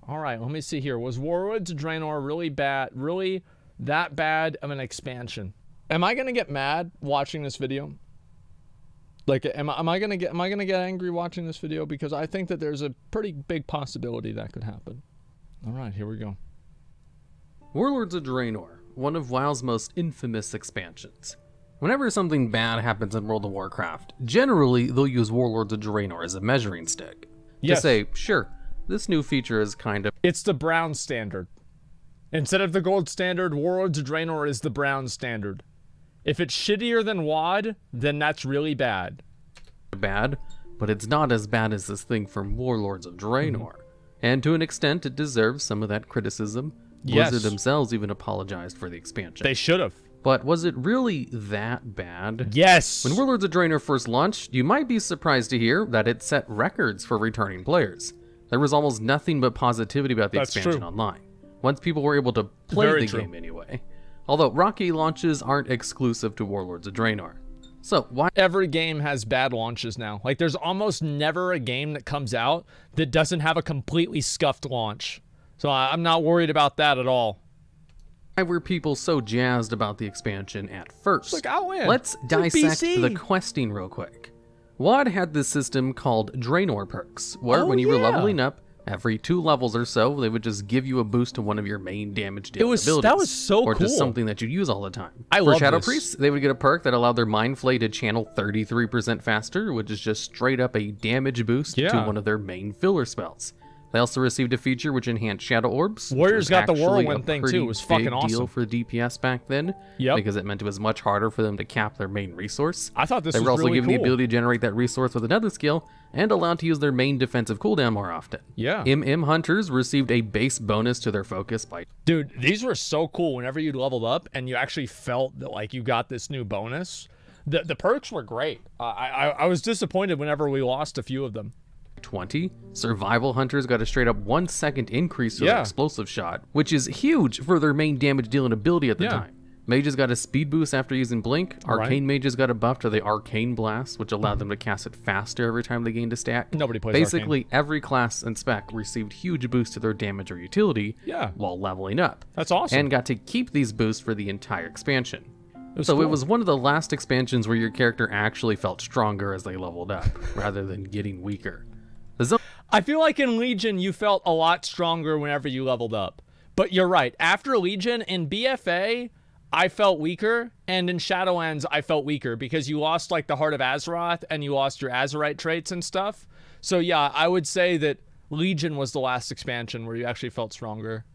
All right, let me see here. Was Warlords of Draenor really bad? Really that bad of an expansion? Am I gonna get mad watching this video? Like, am I gonna get angry watching this video? Because I think that there's a pretty big possibility that could happen. All right, here we go. Warlords of Draenor, one of WoW's most infamous expansions. Whenever something bad happens in World of Warcraft, generally they'll use Warlords of Draenor as a measuring stick. Yes. To say, sure, this new feature is kind of... It's the brown standard. Instead of the gold standard, Warlords of Draenor is the brown standard. If it's shittier than WoD, then that's really bad. Bad, but it's not as bad as this thing from Warlords of Draenor. And to an extent, it deserves some of that criticism. Yes. Blizzard themselves even apologized for the expansion. They should have. But was it really that bad? Yes! When Warlords of Draenor first launched, you might be surprised to hear that it set records for returning players. There was almost nothing but positivity about the expansion online. Once people were able to play the game anyway. Although rocky launches aren't exclusive to Warlords of Draenor. So why... Every game has bad launches now. Like, there's almost never a game that comes out that doesn't have a completely scuffed launch. So I'm not worried about that at all. Why were people so jazzed about the expansion at first? Look, I'll win. Let's dissect the questing real quick. WoD had this system called Draenor Perks, where when you were leveling up, every 2 levels or so, they would just give you a boost to one of your main damage dealing abilities. That was so cool. Or just something that you'd use all the time. For Shadow Priests, they would get a perk that allowed their Mind Flay to channel 33% faster, which is just straight up a damage boost to one of their main filler spells. They also received a feature which enhanced Shadow Orbs. Warriors got the Whirlwind thing too. It was fucking awesome. Deal for DPS back then. Because it meant it was much harder for them to cap their main resource. I thought this was really cool. They were also given the ability to generate that resource with another skill and allowed to use their main defensive cooldown more often. MM Hunters received a base bonus to their focus by... Dude, these were so cool whenever you leveled up and you actually felt that like you got this new bonus. The perks were great. I was disappointed whenever we lost a few of them. 20. Survival Hunters got a straight up 1 second increase to their explosive shot, which is huge for their main damage dealing ability at the time. Mages got a speed boost after using Blink. Arcane Mages got a buff to the Arcane Blast, which allowed them to cast it faster every time they gained a stack. Nobody plays Basically, Arcane. Every class and spec received huge boosts to their damage or utility while leveling up. That's awesome. And got to keep these boosts for the entire expansion. It was one of the last expansions where your character actually felt stronger as they leveled up, rather than getting weaker. I feel like in Legion, you felt a lot stronger whenever you leveled up. But you're right. After Legion, in BFA, I felt weaker. And in Shadowlands, I felt weaker because you lost like the Heart of Azeroth and you lost your Azerite traits and stuff. So yeah, I would say that Legion was the last expansion where you actually felt stronger.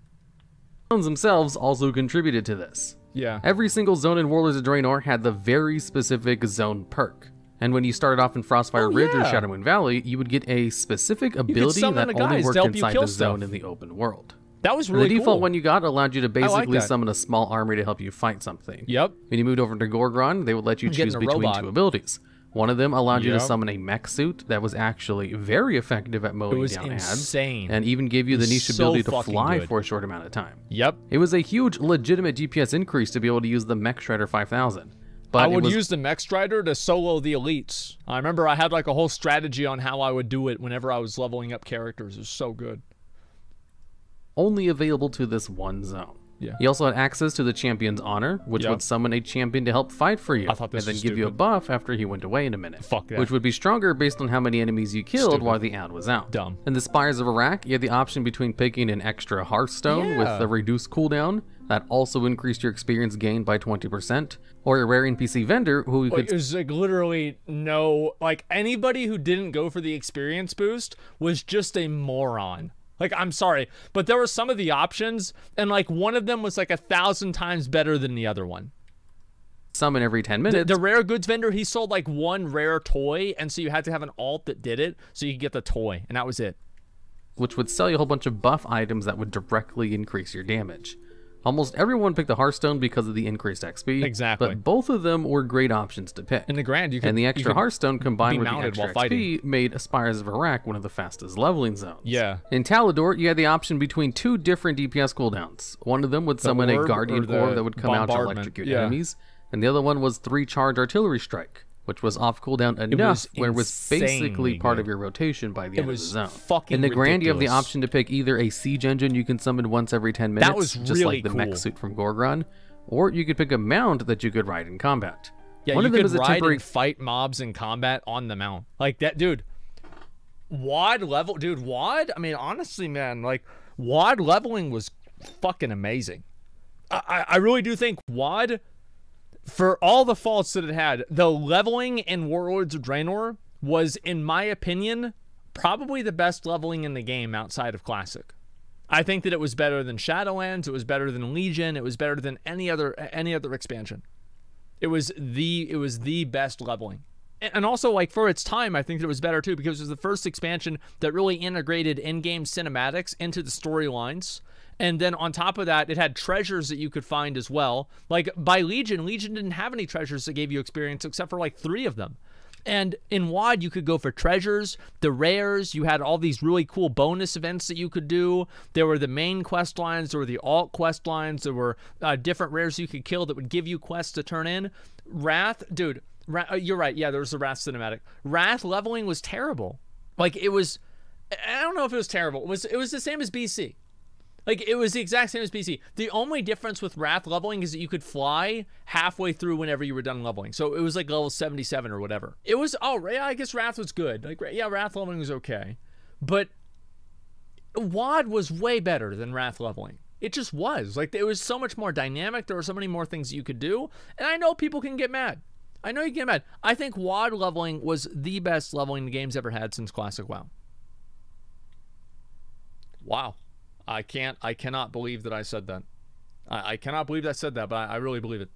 Zones themselves also contributed to this. Every single zone in Warlords of Draenor had the very specific zone perk. And when you started off in Frostfire Ridge or Shadowmoon Valley, you would get a specific ability that only worked inside the zone in the open world. That was really cool. The default one you got allowed you to basically summon a small army to help you fight something. When you moved over to Gorgon, they would let you choose between 2 abilities. One of them allowed you to summon a mech suit that was actually very effective at mowing down ads. And even gave you the niche ability to fly for a short amount of time. It was a huge legitimate DPS increase to be able to use the Mech Strider 5000. But I would use the Mech Strider to solo the elites. I remember I had like a whole strategy on how I would do it whenever I was leveling up characters. It was so good. Only available to this one zone. You also had access to the Champion's Honor, which would summon a champion to help fight for you, and then give you a buff after he went away in a minute. Fuck that. Which would be stronger based on how many enemies you killed while the ad was out. Dumb. In the Spires of Iraq, you had the option between picking an extra Hearthstone with a reduced cooldown, that also increased your experience gain by 20%, or a rare NPC vendor who could... It was like literally no... Like, anybody who didn't go for the experience boost was just a moron. Like, I'm sorry, but there were some of the options, and like one of them was like 1,000 times better than the other one. Summon every 10 minutes. The rare goods vendor, he sold like one rare toy, and so you had to have an alt that did it, so you could get the toy, and that was it. Which would sell you a whole bunch of buff items that would directly increase your damage. Almost everyone picked the Hearthstone because of the increased XP. Exactly. But both of them were great options to pick. In the Grand, you could... And the extra Hearthstone combined with the extra XP made Spires of Iraq one of the fastest leveling zones. In Talador, you had the option between 2 different DPS cooldowns. One of them would summon a Guardian Orb that would come out to electrocute enemies. And the other one was 3 charge artillery strike. which was off cooldown enough where it was basically part of your rotation by the end of the zone. Fucking in the Grand, you have the ridiculous. option to pick either a siege engine you can summon once every 10 minutes, That was just really like the cool. mech suit from Gorgon, or you could pick a mount that you could ride in combat. Yeah, One you of them could is a ride temporary... and fight mobs in combat on the mount. Like that, dude. WoD level, dude. WoD. I mean, honestly, man, like WoD leveling was fucking amazing. I really do think WoD, for all the faults that it had, the leveling in Warlords of Draenor was, in my opinion, probably the best leveling in the game outside of Classic. I think that it was better than Shadowlands. It was better than Legion. It was better than any other expansion. It was the best leveling. And also, like, for its time, I think that it was better too, because it was the first expansion that really integrated in-game cinematics into the storylines. And then on top of that, it had treasures that you could find as well. Like by Legion didn't have any treasures that gave you experience except for like 3 of them. And in WoD, you could go for treasures, the rares. You had all these really cool bonus events that you could do. There were the main quest lines. There were the alt quest lines. There were different rares you could kill that would give you quests to turn in. Wrath, dude, you're right. Yeah, there was the Wrath cinematic. Wrath leveling was terrible. Like it was, I don't know if it was terrible. It was the same as BC. Like, it was the exact same as BC. The only difference with Wrath leveling is that you could fly halfway through whenever you were done leveling. So it was like level 77 or whatever. It was, yeah, I guess Wrath was good. Like, yeah, Wrath leveling was okay. But WoD was way better than Wrath leveling. It just was. Like, it was so much more dynamic. There were so many more things that you could do. And I know people can get mad. I know you can get mad. I think WoD leveling was the best leveling the game's ever had since Classic WoW. Wow. I cannot believe that I said that. I cannot believe that I said that, but I really believe it.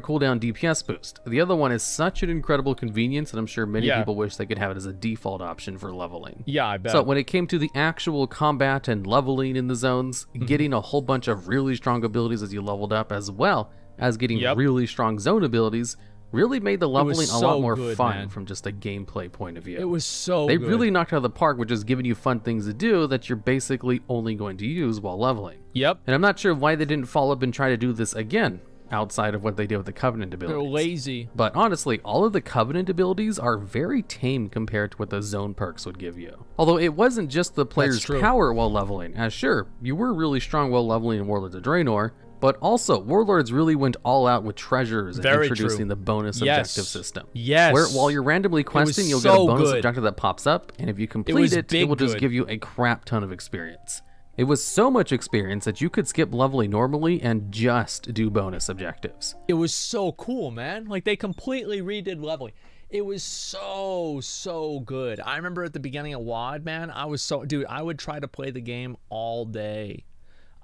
Cooldown DPS boost. The other one is such an incredible convenience, and I'm sure many people wish they could have it as a default option for leveling. Yeah, I bet. So when it came to the actual combat and leveling in the zones, getting a whole bunch of really strong abilities as you leveled up, as well as getting really strong zone abilities, really made the leveling a lot more fun from just a gameplay point of view. It was so They good. really knocked out of the park with just giving you fun things to do that you're basically only going to use while leveling. Yep. And I'm not sure why they didn't follow up and try to do this again, outside of what they did with the Covenant abilities. They're lazy. But honestly, all of the Covenant abilities are very tame compared to what the zone perks would give you. Although it wasn't just the player's power while leveling, as sure, you were really strong while leveling in Warlords of Draenor, but also, Warlords really went all out with treasures and introducing the bonus objective system. Yes. Where while you're randomly questing, you'll get a bonus objective that pops up, and if you complete it, it will just give you a crap ton of experience. It was so much experience that you could skip leveling normally and just do bonus objectives. It was so cool, man. Like, they completely redid leveling. It was so good. I remember at the beginning of WoD, man, I would try to play the game all day.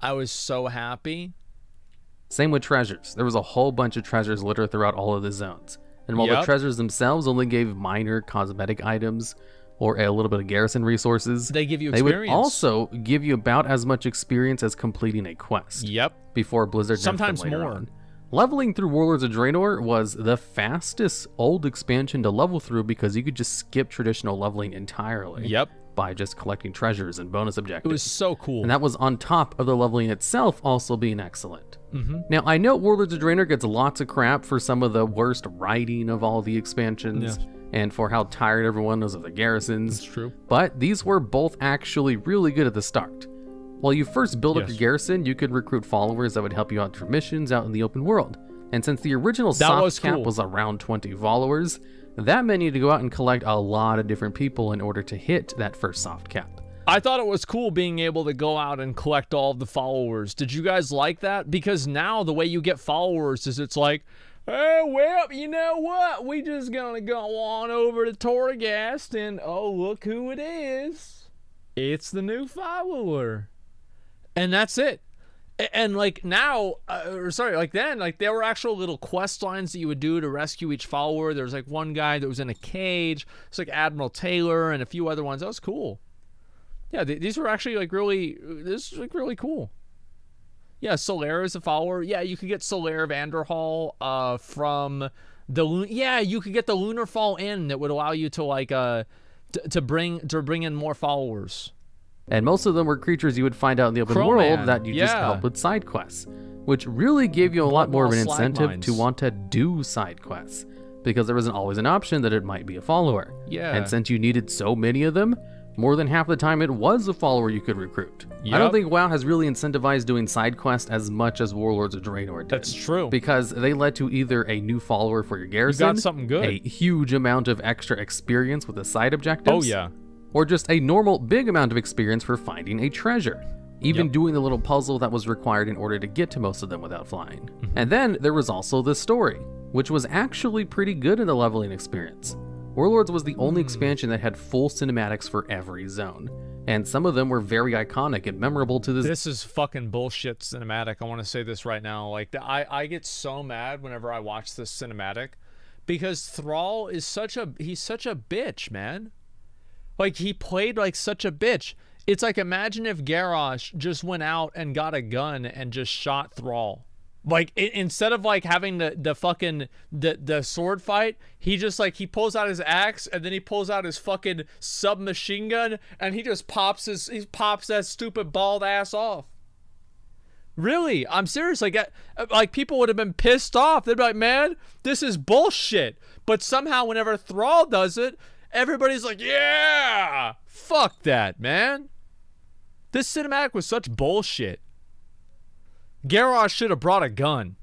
I was so happy. Same with treasures. There was a whole bunch of treasures littered throughout all of the zones. And while the treasures themselves only gave minor cosmetic items or a little bit of garrison resources, they give you experience. They would also give you about as much experience as completing a quest. Yep. Before Blizzard sometimes later more. On. Leveling through Warlords of Draenor was the fastest old expansion to level through because you could just skip traditional leveling entirely. Yep. By just collecting treasures and bonus objectives. It was so cool. And that was on top of the leveling itself also being excellent. Now, I know Warlords of Draenor gets lots of crap for some of the worst writing of all the expansions, and for how tired everyone was of the garrisons. That's true. But these were both actually really good at the start. While you first build up your garrison, you could recruit followers that would help you out for missions out in the open world. And since the original soft cap was around 20 followers, that meant you had to go out and collect a lot of different people in order to hit that first soft cap. I thought it was cool being able to go out and collect all of the followers. Did you guys like that? Because now the way you get followers is it's like, oh, well, you know what? We just gonna go on over to Torghast and, oh, look who it is. It's the new follower. And that's it. And like now, like then, like there were actual little quest lines that you would do to rescue each follower. There was like one guy that was in a cage. It's like Admiral Taylor and a few other ones. That was cool. Yeah, these were actually like this is like really cool. Yeah, Solaire is a follower. Yeah, you could get Solaire Vanderhall from the you could get the Lunar Fall Inn that would allow you to like to bring in more followers. And most of them were creatures you would find out in the open world that you just help with side quests, which really gave you a lot more of an incentive to want to do side quests. because there wasn't always an option that it might be a follower. Yeah. And since you needed so many of them, more than half the time it was a follower you could recruit. Yep. I don't think WoW has really incentivized doing side quests as much as Warlords of Draenor did. That's true. Because they led to either a new follower for your garrison, you got something good, a huge amount of extra experience with the side objectives, oh yeah, or just a normal big amount of experience for finding a treasure. Even doing the little puzzle that was required in order to get to most of them without flying. And then there was also the story, which was actually pretty good in the leveling experience. Warlords was the only expansion that had full cinematics for every zone, and some of them were very iconic and memorable to this. This is fucking bullshit cinematic. I want to say this right now. Like, I get so mad whenever I watch this cinematic, because Thrall is he's such a bitch, man. Like, he played like such a bitch. It's like, imagine if Garrosh just went out and got a gun and just shot Thrall. Like, instead of like having the fucking the sword fight, he just like, he pulls out his axe and then he pulls out his fucking submachine gun and he just pops that stupid bald ass off. Really, I'm serious. Like people would have been pissed off. They'd be like, man, this is bullshit. But somehow whenever Thrall does it, everybody's like, yeah, fuck that, man. This cinematic was such bullshit. Garrosh should have brought a gun.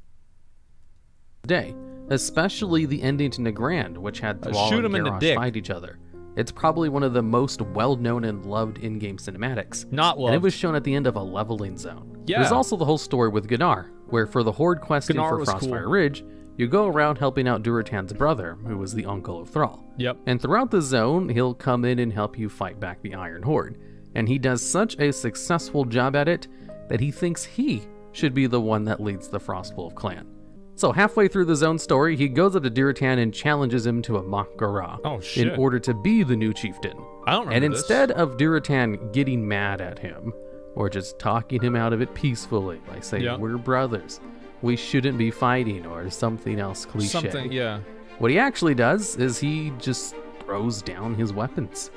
Especially the ending to Nagrand, which had Thrall and Garrosh fight each other. It's probably one of the most well-known and loved in-game cinematics. Not loved. And it was shown at the end of a leveling zone. Yeah. There's also the whole story with Gunnar, where for the Horde questing for Frostfire Ridge, you go around helping out Durotan's brother, who was the uncle of Thrall. Yep. And throughout the zone, he'll come in and help you fight back the Iron Horde. And he does such a successful job at it that he thinks he should be the one that leads the Frostwolf clan. So halfway through the zone story, he goes up to Durotan and challenges him to a mock Garra in order to be the new chieftain. I don't remember And instead of Durotan getting mad at him, or just talking him out of it peacefully by saying, we're brothers, we shouldn't be fighting, or something else cliche. What he actually does is he just throws down his weapons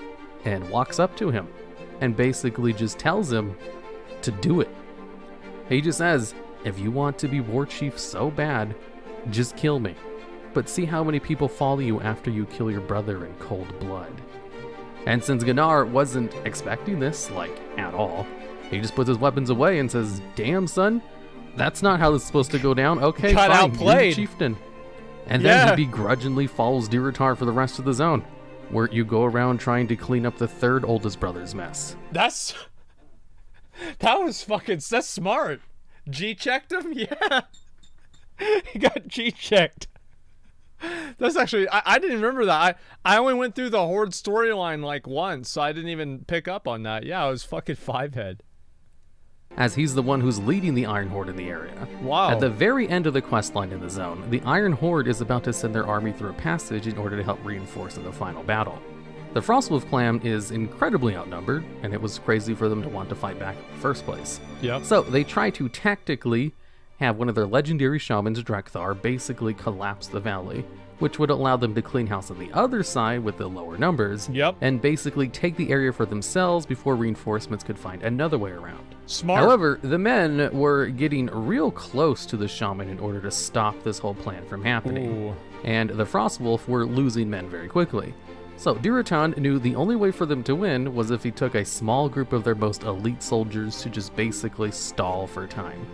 and walks up to him and basically just tells him to do it. He just says, if you want to be war chief so bad, just kill me. But see how many people follow you after you kill your brother in cold blood. And since Gunnar wasn't expecting this, like, at all, he just puts his weapons away and says, damn, son, that's not how this is supposed to go down. Okay, got fine, outplayed. you're chieftain. And then he begrudgingly follows Durotar for the rest of the zone, where you go around trying to clean up the third oldest brother's mess. That's smart. G-checked him? Yeah. He got G-checked. That's actually, I didn't remember that. I only went through the Horde storyline like once, so I didn't even pick up on that. Yeah, I was fucking Fivehead. As he's the one who's leading the Iron Horde in the area. Wow. At the very end of the questline in the zone, the Iron Horde is about to send their army through a passage in order to help reinforce in the final battle. The Frostwolf clan is incredibly outnumbered, and it was crazy for them to want to fight back in the first place. Yep. So they try to tactically have one of their legendary shamans, Drekthar, basically collapse the valley, which would allow them to clean house on the other side with the lower numbers, and basically take the area for themselves before reinforcements could find another way around. Smart. However, the men were getting real close to the shaman in order to stop this whole plan from happening, and the Frostwolf were losing men very quickly. So Durotan knew the only way for them to win was if he took a small group of their most elite soldiers to just basically stall for time,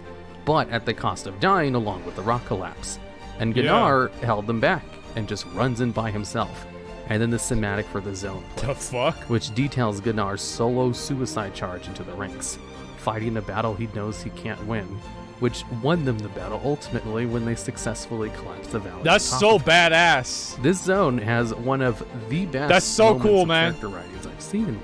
but at the cost of dying along with the rock collapse. And Gunnar held them back and just runs in by himself. And then the cinematic for the zone plays, the fuck? Which details Gunnar's solo suicide charge into the ranks, fighting a battle he knows he can't win, which won them the battle ultimately when they successfully collapsed the valley. That's so badass. This zone has one of the best That's so cool, man. character writings I've seen.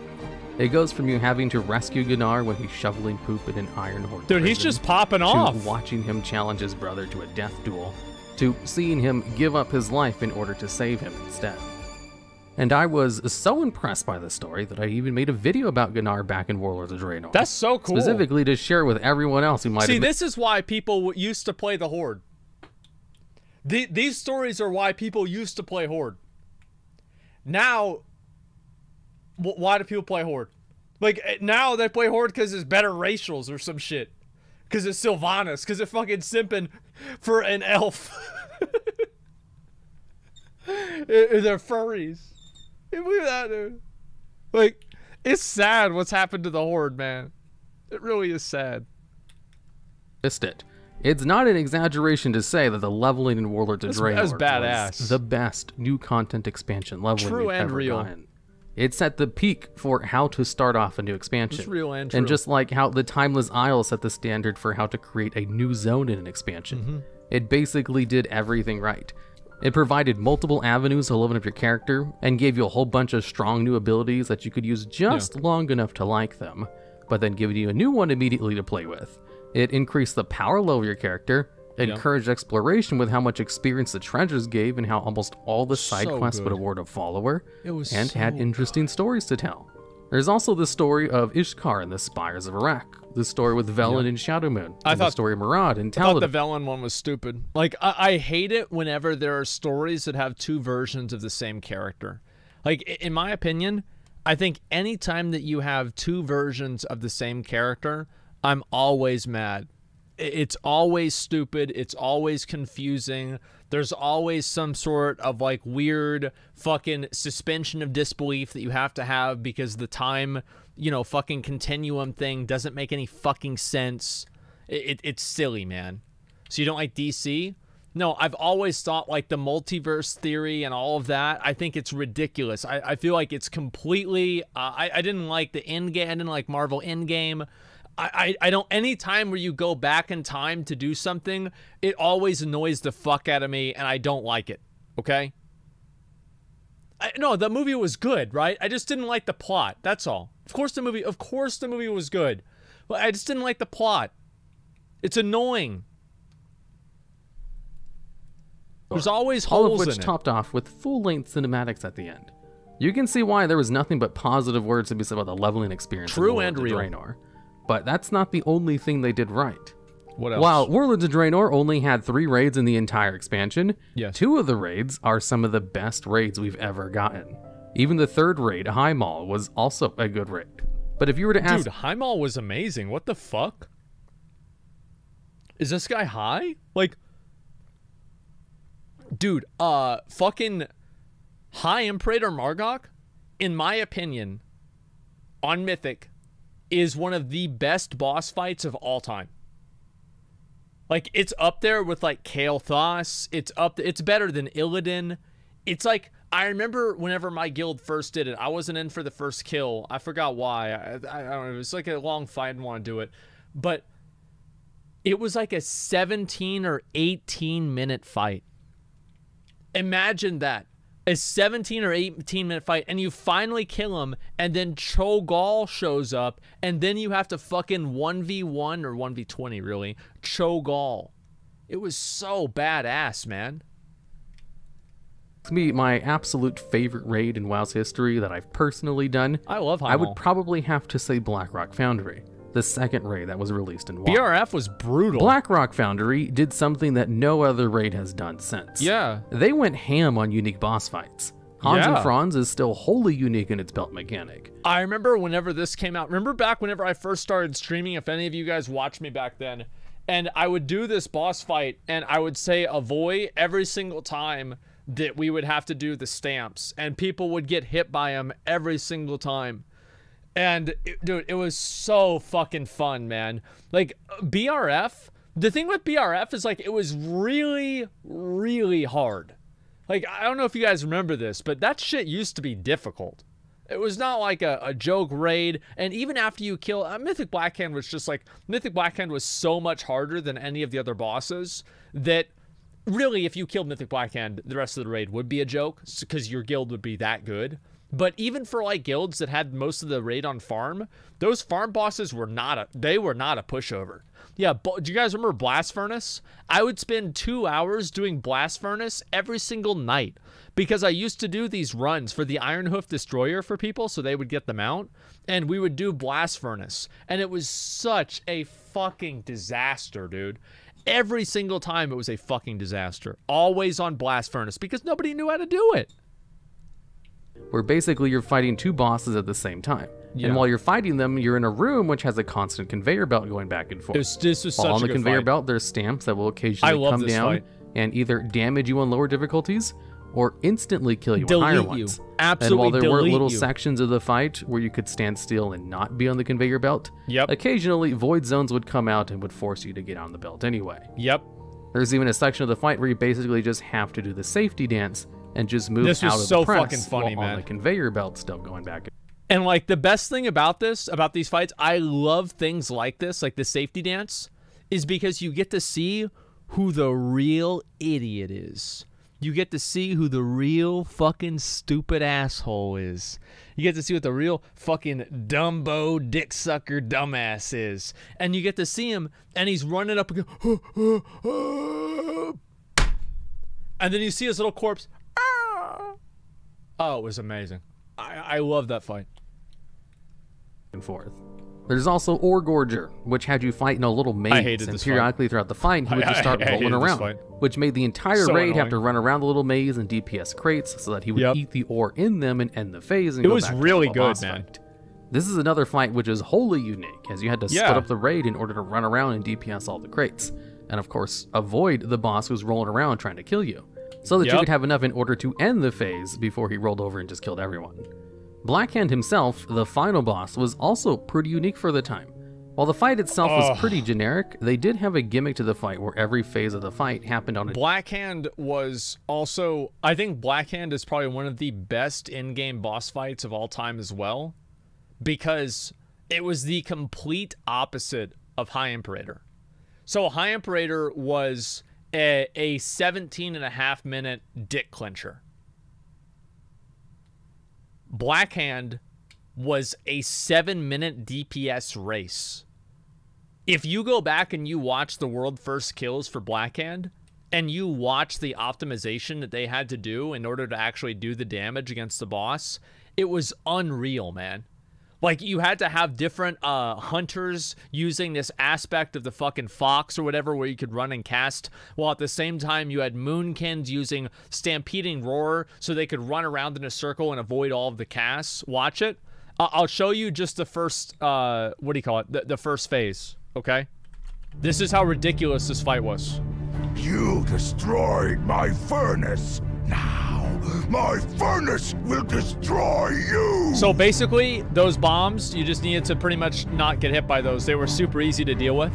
It goes from you having to rescue Gunnar when he's shoveling poop in an Iron Horde Dude, he's just popping off. To watching him challenge his brother to a death duel, to seeing him give up his life in order to save him instead. And I was so impressed by this story that I even made a video about Gunnar back in Warlords of Draenor. That's so cool. Specifically to share with everyone else who might See, this is why people used to play the Horde. These stories are why people used to play Horde. Now, why do people play Horde? Like, now they play Horde because it's better racials or some shit. Because it's Sylvanas. Because they're fucking simping for an elf. They're furries. Can you believe that, dude? Like, it's sad what's happened to the Horde, man. It really is sad. Missed it. It's not an exaggeration to say that the leveling in Warlords of Draenor was the best new content expansion leveling we've ever gotten. It's at the peak for how to start off a new expansion. It's real and true. And just like how the Timeless Isle set the standard for how to create a new zone in an expansion, it basically did everything right. It provided multiple avenues to level up your character and gave you a whole bunch of strong new abilities that you could use just long enough to like them, but then giving you a new one immediately to play with. It increased the power level of your character, encouraged exploration with how much experience the treasures gave and how almost all the side quests would award a follower, and had interesting stories to tell. There's also the story of Ishkar and the Spires of Iraq, the story with Velen and Shadowmoon, and the story of Murad and Taladin. I thought the Velen one was stupid. Like, I hate it whenever there are stories that have two versions of the same character. Like, in my opinion, I think anytime that you have two versions of the same character, I'm always mad. It's always stupid. It's always confusing. There's always some sort of like weird fucking suspension of disbelief that you have to have because the time, you know, fucking continuum thing doesn't make any fucking sense. It's silly, man. So you don't like DC? No, I've always thought like the multiverse theory and all of that, I think it's ridiculous. I feel like it's completely, I didn't like the Endgame, I didn't like Marvel Endgame. I don't, any time where you go back in time to do something, it always annoys the fuck out of me and I don't like it, okay? No, the movie was good, right? I just didn't like the plot, that's all. Of course the movie was good, but I just didn't like the plot. It's annoying. There's always holes in it. All of which topped off with full-length cinematics at the end. You can see why there was nothing but positive words to be said about the leveling experience True and real. Draenor. But that's not the only thing they did right. What else? While Warlords of Draenor only had 3 raids in the entire expansion, 2 of the raids are some of the best raids we've ever gotten. Even the 3rd raid, High Mall, was also a good raid. But if you were to ask... Dude, High Mall was amazing. What the fuck? Is this guy high? Like... Dude, fucking High Imperator Margok, in my opinion, on Mythic, is one of the best boss fights of all time. Like, it's up there with, like, Kael'thas. It's better than Illidan. It's like, I remember whenever my guild first did it, I wasn't in for the first kill. I forgot why. I don't know. It was like a long fight. I didn't want to do it. But it was like a 17 or 18 minute fight. Imagine that. A 17 or 18 minute fight, and you finally kill him, and then Cho'Gall shows up, and then you have to fucking 1v1 or 1v20, really, Cho'Gall. It was so badass, man. To me, my absolute favorite raid in WoW's history that I've personally done, I love High Mall. I would probably have to say Blackrock Foundry, the 2nd raid that was released in WoW. BRF was brutal. Blackrock Foundry did something that no other raid has done since. Yeah. They went ham on unique boss fights. Hans and Franz is still wholly unique in its belt mechanic. I remember whenever this came out, remember back whenever I first started streaming, if any of you guys watched me back then, and I would do this boss fight, and I would say avoid every single time that we would have to do the stamps, and people would get hit by them every single time. And dude, it was so fucking fun, man. Like, BRF, the thing with BRF is like, it was really, really hard. Like, I don't know if you guys remember this, but that shit used to be difficult. It was not like a joke raid. And even after you kill, Mythic Blackhand was just like, Mythic Blackhand was so much harder than any of the other bosses that really, if you killed Mythic Blackhand, the rest of the raid would be a joke because your guild would be that good. But even for like guilds that had most of the raid on farm, those farm bosses were not a pushover. Yeah, do you guys remember Blast Furnace? I would spend 2 hours doing Blast Furnace every single night because I used to do these runs for the Ironhoof Destroyer for people so they would get them out, and we would do Blast Furnace, and it was such a fucking disaster, dude. Every single time it was a fucking disaster. Always on Blast Furnace because nobody knew how to do it. Where basically you're fighting 2 bosses at the same time. Yeah. And while you're fighting them, you're in a room which has a constant conveyor belt going back and forth. This was such a good fight. On the conveyor belt, there's stamps that will occasionally come down and either damage you on lower difficulties or instantly kill you on higher ones. Absolutely. And while there were little sections of the fight where you could stand still and not be on the conveyor belt, occasionally void zones would come out and would force you to get on the belt anyway. There's even a section of the fight where you basically just have to do the safety dance and just move out of the press fucking funny, while on the conveyor belt still going back. And like the best thing about these fights, I love things like this, like the safety dance, is because you get to see who the real idiot is. You get to see who the real fucking stupid asshole is. You get to see what the real fucking Dumbo dick sucker dumbass is. And you get to see him, and he's running up and go, and then you see his little corpse. Oh, it was amazing. I love that fight. And forth. There's also Ore Gorger, which had you fight in a little maze, and periodically throughout the fight, he would just start rolling around, which made the entire raid have to run around the little maze and DPS crates so that he would eat the ore in them and end the phase. And it was really good, man. This is another fight which is wholly unique, as you had to split up the raid in order to run around and DPS all the crates, and of course avoid the boss who's rolling around trying to kill you, so that you could have enough in order to end the phase before he rolled over and just killed everyone. Blackhand himself, the final boss, was also pretty unique for the time. While the fight itself was pretty generic, they did have a gimmick to the fight where every phase of the fight happened on a... Blackhand was also... I think Blackhand is probably one of the best in-game boss fights of all time as well, because it was the complete opposite of High Imperator. So High Imperator was a 17.5-minute dick clincher. Blackhand was a 7-minute DPS race. If you go back and you watch the world first kills for Blackhand, and you watch the optimization that they had to do in order to actually do the damage against the boss, it was unreal, man. Like, you had to have different hunters using this aspect of the fucking fox or whatever where you could run and cast, while at the same time you had moonkins using stampeding roar so they could run around in a circle and avoid all of the casts. Watch it. I'll show you just the first, what do you call it? The first phase, okay? This is how ridiculous this fight was. You destroyed my furnace. Now, my furnace will destroy you! So basically, those bombs, you just needed to pretty much not get hit by those. They were super easy to deal with.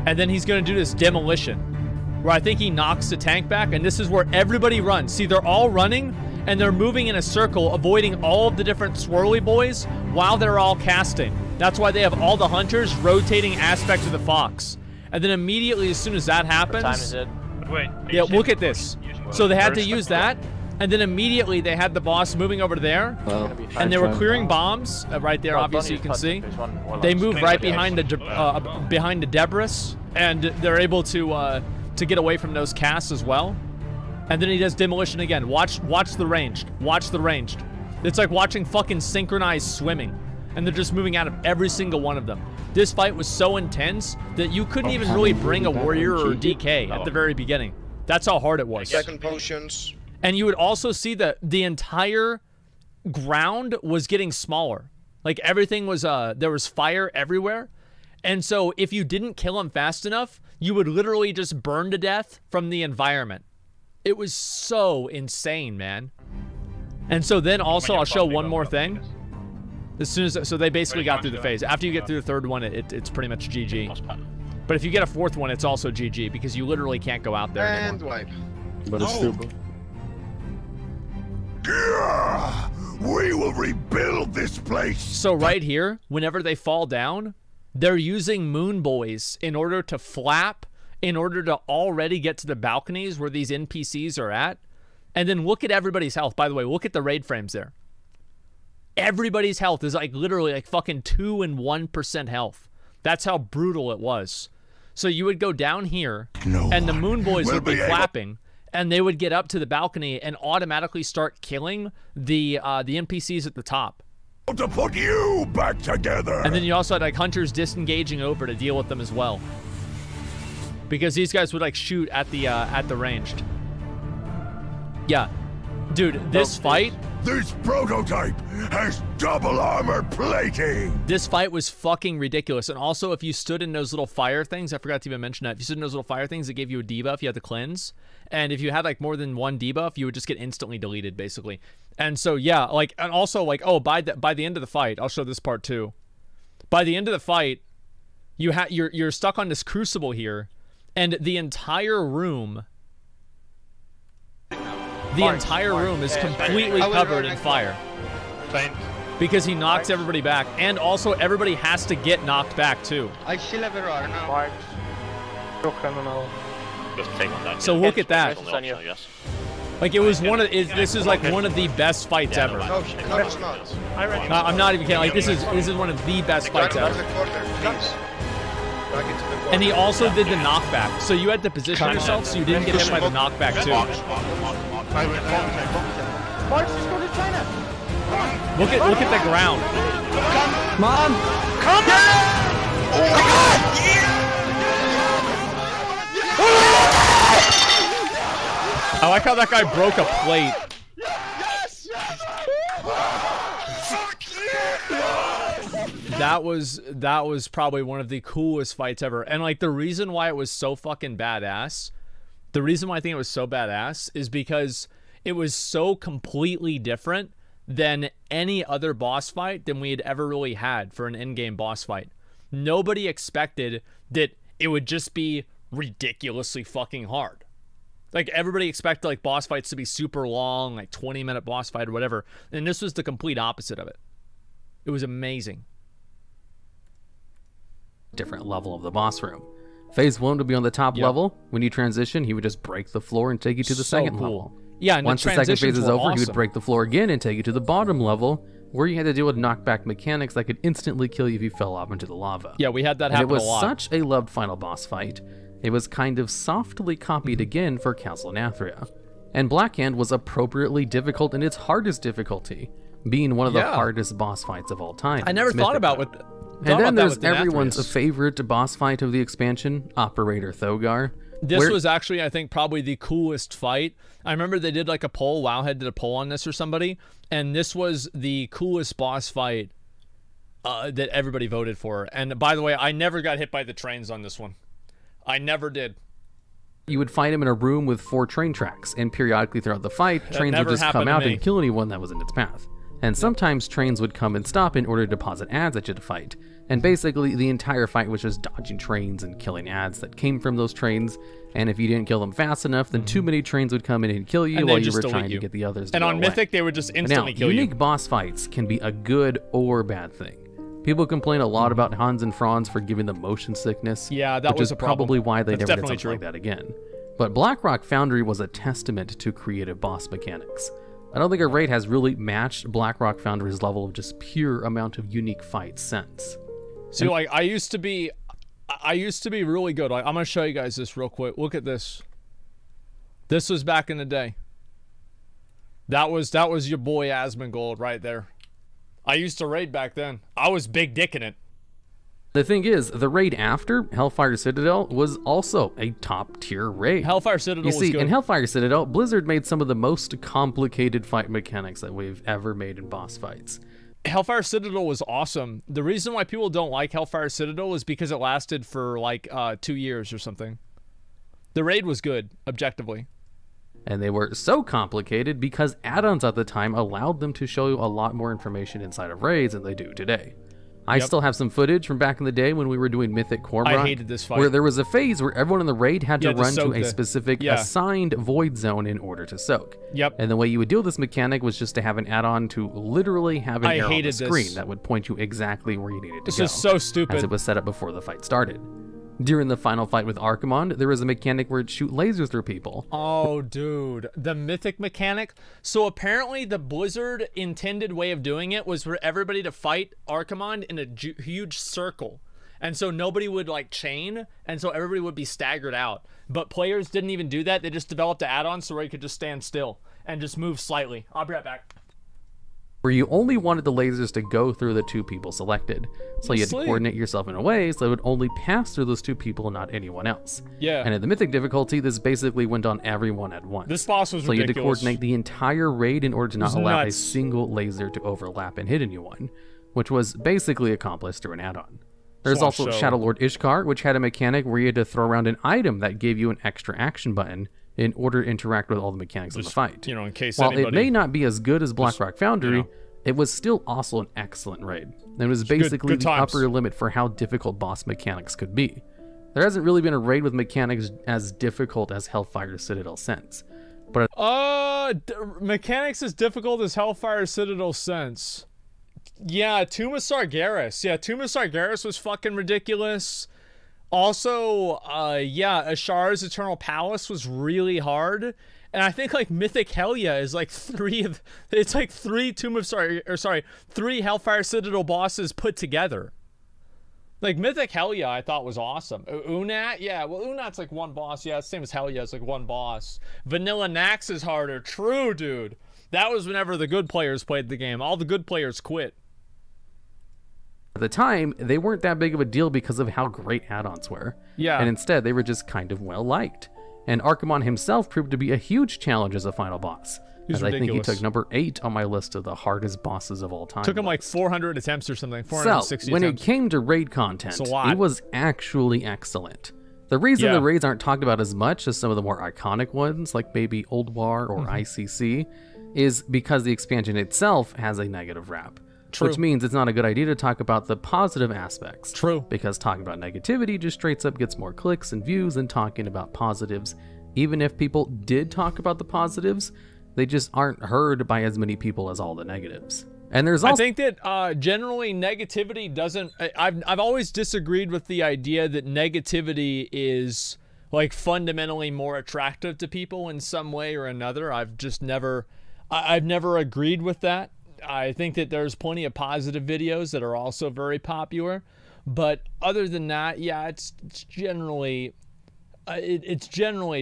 And then he's going to do this demolition, where I think he knocks the tank back, and this is where everybody runs. See, they're all running, and they're moving in a circle, avoiding all of the different swirly boys while they're all casting. That's why they have all the hunters rotating aspects of the fox. And then immediately, as soon as that happens... What time is it? Wait, yeah, look at this. So they had to use that, and then immediately they had the boss moving over there, and they were clearing bombs right there. Obviously, you can see they move right behind the debris, and they're able to get away from those casts as well. And then he does demolition again. Watch the ranged. Watch the ranged. It's like watching fucking synchronized swimming, and they're just moving out of every single one of them. This fight was so intense that you couldn't even really bring a warrior or DK at the very beginning. That's how hard it was. Second potions. And you would also see that the entire ground was getting smaller. Like everything was, there was fire everywhere. And so if you didn't kill him fast enough, you would literally just burn to death from the environment. It was so insane, man. And so then also I'll show one more thing. As soon as, so they basically got through the phase. After you get through the third one, it's pretty much GG. But if you get a fourth one, it's also GG because you literally can't go out there anymore. And wipe. But it's stupid. We will rebuild this place. So right here, whenever they fall down, they're using moon boys in order to flap, in order to already get to the balconies where these NPCs are at. And then look at everybody's health. By the way, look at the raid frames there. Everybody's health is like literally like fucking 2 and 1% health. That's how brutal it was. So you would go down here, and the moon boys would be flapping, and they would get up to the balcony and automatically start killing the NPCs at the top. To put you back together. And then you also had like hunters disengaging over to deal with them as well, because these guys would like shoot at the ranged. Yeah, dude, this fight This prototype has double armor plating! This fight was fucking ridiculous. And also, if you stood in those little fire things, I forgot to even mention that. If you stood in those little fire things, it gave you a debuff. You had to cleanse. And if you had, like, more than one debuff, you would just get instantly deleted, basically. And so, yeah, like, and also, like, oh, by the end of the fight, I'll show this part, too. By the end of the fight, you're stuck on this crucible here, and the entire room... The entire room is completely covered in fire. Because he knocks everybody back. And also, everybody has to get knocked back, too. I still have a now. So look at that. Like, it was one of... This is, like, one of the best fights ever. No, it's not. I'm not even kidding. Like, this is one of the best fights ever. And he also did the knockback. So you had to position yourself so you didn't get hit by the knockback, too. Look at the ground. Come on! Come on! Oh my god! I like how that guy broke a plate. That was probably one of the coolest fights ever. And like the reason why it was so fucking badass, the reason why I think it was so badass is because it was so completely different than any other boss fight than we had ever really had for an in-game boss fight. Nobody expected that it would just be ridiculously fucking hard. Like everybody expected like boss fights to be super long, like 20-minute boss fight or whatever. And this was the complete opposite of it. It was amazing. Different level of the boss room. Phase 1 would be on the top level. When you transition, he would just break the floor and take you to the second level. Yeah, and once the second phase is over, he would break the floor again and take you to the bottom level, where you had to deal with knockback mechanics that could instantly kill you if you fell off into the lava. Yeah, we had that happen a lot. It was such a loved final boss fight. It was kind of softly copied again for Castle Nathria. And Blackhand was appropriately difficult in its hardest difficulty, being one of the hardest boss fights of all time. I never thought about what... And then there's everyone's favorite boss fight of the expansion, Operator Thogar. This was actually, I think, probably the coolest fight. I remember they did like a poll. Wowhead did a poll on this or somebody. And this was the coolest boss fight that everybody voted for. And by the way, I never got hit by the trains on this one. I never did. You would find him in a room with 4 train tracks. And periodically throughout the fight, trains would just come out and kill anyone that was in its path. And sometimes trains would come and stop in order to deposit ads at you to fight. And basically, the entire fight was just dodging trains and killing ads that came from those trains. And if you didn't kill them fast enough, then too many trains would come in and kill you while you were trying to get the others to go away. And on Mythic, they would just instantly kill you. Unique boss fights can be a good or bad thing. People complain a lot about Hans and Franz for giving them motion sickness. Yeah, that was a problem. Probably why they never did something like that again. But Blackrock Foundry was a testament to creative boss mechanics. I don't think a raid has really matched Blackrock Foundry's level of just pure amount of unique fights since. See, like I used to be really good. Like, I'm gonna show you guys this real quick. Look at this. This was back in the day. That was your boy Asmongold right there. I used to raid back then. I was big dick in it. The thing is, the raid after Hellfire Citadel was also a top-tier raid. Hellfire Citadel was good. You see, in Hellfire Citadel, Blizzard made some of the most complicated fight mechanics that we've ever made in boss fights. Hellfire Citadel was awesome. The reason why people don't like Hellfire Citadel is because it lasted for like 2 years or something. The raid was good, objectively. And they were so complicated because add-ons at the time allowed them to show you a lot more information inside of raids than they do today. I still have some footage from back in the day when we were doing Mythic Cormorant. I hated this fight. Where there was a phase where everyone in the raid had to run to a specific assigned void zone in order to soak. And the way you would deal with this mechanic was just to have an add-on to literally have an arrow on the screen that would point you exactly where you needed to go. This is so stupid. As it was set up before the fight started. During the final fight with Archimonde, there was a mechanic where it'd shoot lasers through people. Oh, dude. The Mythic mechanic? So apparently the Blizzard intended way of doing it was for everybody to fight Archimonde in a huge circle. And so nobody would, like, chain, and so everybody would be staggered out. But players didn't even do that. They just developed an add-on so where you could just stand still and just move slightly. I'll be right back. where you only wanted the lasers to go through the 2 people selected. So you had to coordinate yourself in a way so it would only pass through those 2 people and not anyone else. Yeah. And at the Mythic difficulty, this basically went on everyone at once. This boss was ridiculous. So you had to coordinate the entire raid in order to not allow a single laser to overlap and hit anyone, which was basically accomplished through an add-on. There's also Shadow Lord Ishkar, which had a mechanic where you had to throw around an item that gave you an extra action button in order to interact with all the mechanics of the fight. You know, in case While it may not be as good as Blackrock Foundry, it was still also an excellent raid. It was basically the upper limit for how difficult boss mechanics could be. There hasn't really been a raid with mechanics as difficult as Hellfire Citadel since. But mechanics as difficult as Hellfire Citadel since. Yeah, Tomb of Sargeras. Yeah, Tomb of Sargeras was fucking ridiculous. Also, Ashar's Eternal Palace was really hard. And I think like Mythic Helya is like 3 3 Hellfire Citadel bosses put together. Like Mythic Helya I thought was awesome. Unat, yeah, well Unat's like 1 boss. Yeah, same as Helya, it's like 1 boss. Vanilla Nax is harder. True, dude. That was whenever the good players played the game. All the good players quit. At the time, they weren't that big of a deal because of how great add-ons were. Yeah. And instead, they were just kind of well-liked. And Archimon himself proved to be a huge challenge as a final boss. As I think he took number 8 on my list of the hardest bosses of all time. Took him like 400 attempts or something, 460 when it came to raid content, it was actually excellent. The reason the raids aren't talked about as much as some of the more iconic ones, like maybe Old War or ICC, is because the expansion itself has a negative rap. True. Which means it's not a good idea to talk about the positive aspects. True. Because talking about negativity just straight up gets more clicks and views than talking about positives. Even if people did talk about the positives, they just aren't heard by as many people as all the negatives. And there's also... I think that generally negativity doesn't... I've always disagreed with the idea that negativity is like fundamentally more attractive to people in some way or another. I've never agreed with that. I think that there's plenty of positive videos that are also very popular, but other than that, yeah, it's generally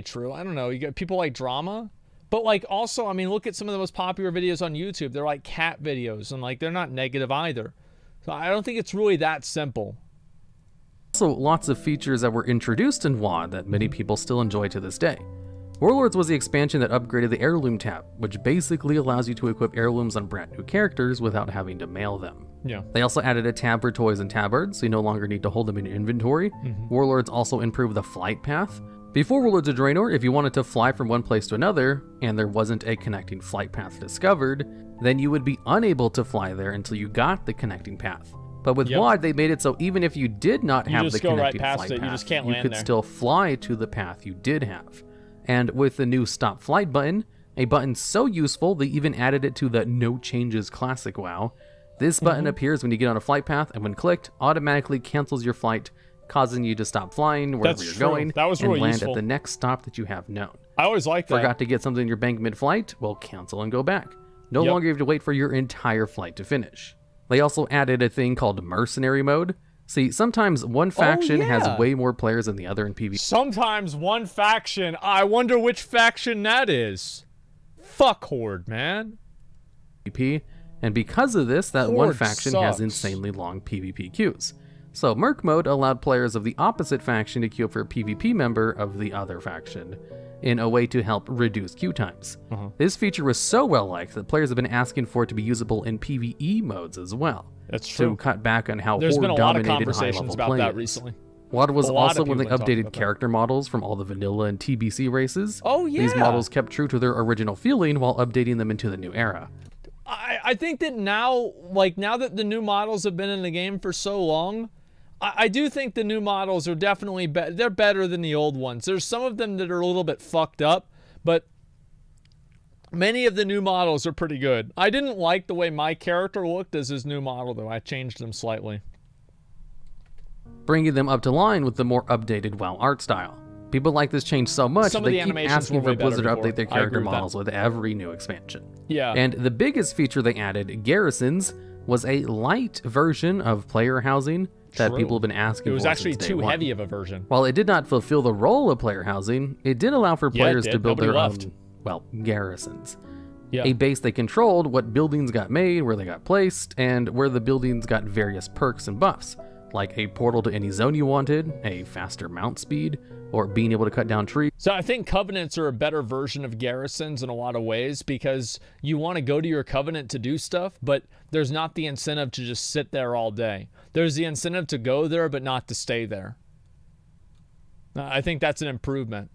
true. I don't know. You got people like drama, but like also, I mean, look at some of the most popular videos on YouTube. They're like cat videos, and like they're not negative either. So I don't think it's really that simple. Also, lots of features that were introduced in WoD that many people still enjoy to this day. Warlords was the expansion that upgraded the Heirloom tab, which basically allows you to equip heirlooms on brand new characters without having to mail them. Yeah. They also added a tab for toys and tabards, so you no longer need to hold them in your inventory. Warlords also improved the flight path. Before Warlords of Draenor, if you wanted to fly from one place to another, and there wasn't a connecting flight path discovered, then you would be unable to fly there until you got the connecting path. But with WoD, they made it so even if you did not have the connecting flight path, you could still fly to the path you did have. And with the new Stop Flight button, a button so useful they even added it to the No Changes Classic WoW, this button appears when you get on a flight path, and when clicked, automatically cancels your flight, causing you to stop flying wherever you're going and land at the next stop that you have known. I always like that. Forgot to get something in your bank mid-flight? Well, cancel and go back. No longer have to wait for your entire flight to finish. They also added a thing called Mercenary Mode. See, sometimes one faction has way more players than the other in PvP. Sometimes one faction, I wonder which faction that is. Fuck Horde, man. And because of this, that one faction has insanely long PvP queues. So Merc Mode allowed players of the opposite faction to queue for a PvP member of the other faction in a way to help reduce queue times. This feature was so well liked that players have been asking for it to be usable in PvE modes as well. That's true. To cut back on how There's been a lot of high-level conversations about that recently. WoD was also when they updated character models from all the vanilla and TBC races. Oh yeah. These models kept true to their original feeling while updating them into the new era. I think that now, like now that the new models have been in the game for so long, I do think the new models are definitely better. They're better than the old ones. There's some of them that are a little bit fucked up, but many of the new models are pretty good. I didn't like the way my character looked as his new model, though. I changed them slightly. Bringing them up to line with the more updated WoW art style. People like this change so much that they keep asking for Blizzard to update their character models with every new expansion. Yeah. And the biggest feature they added, Garrisons, was a light version of player housing that people have been asking for. It was actually too heavy of a version. While it did not fulfill the role of player housing, it did allow for players to build their own, well, garrisons. A base they controlled what buildings got made, where they got placed, and where the buildings got various perks and buffs, like a portal to any zone you wanted, a faster mount speed, or being able to cut down trees. So I think Covenants are a better version of Garrisons in a lot of ways, because you want to go to your Covenant to do stuff, but there's not the incentive to just sit there all day. There's the incentive to go there, but not to stay there. I think that's an improvement.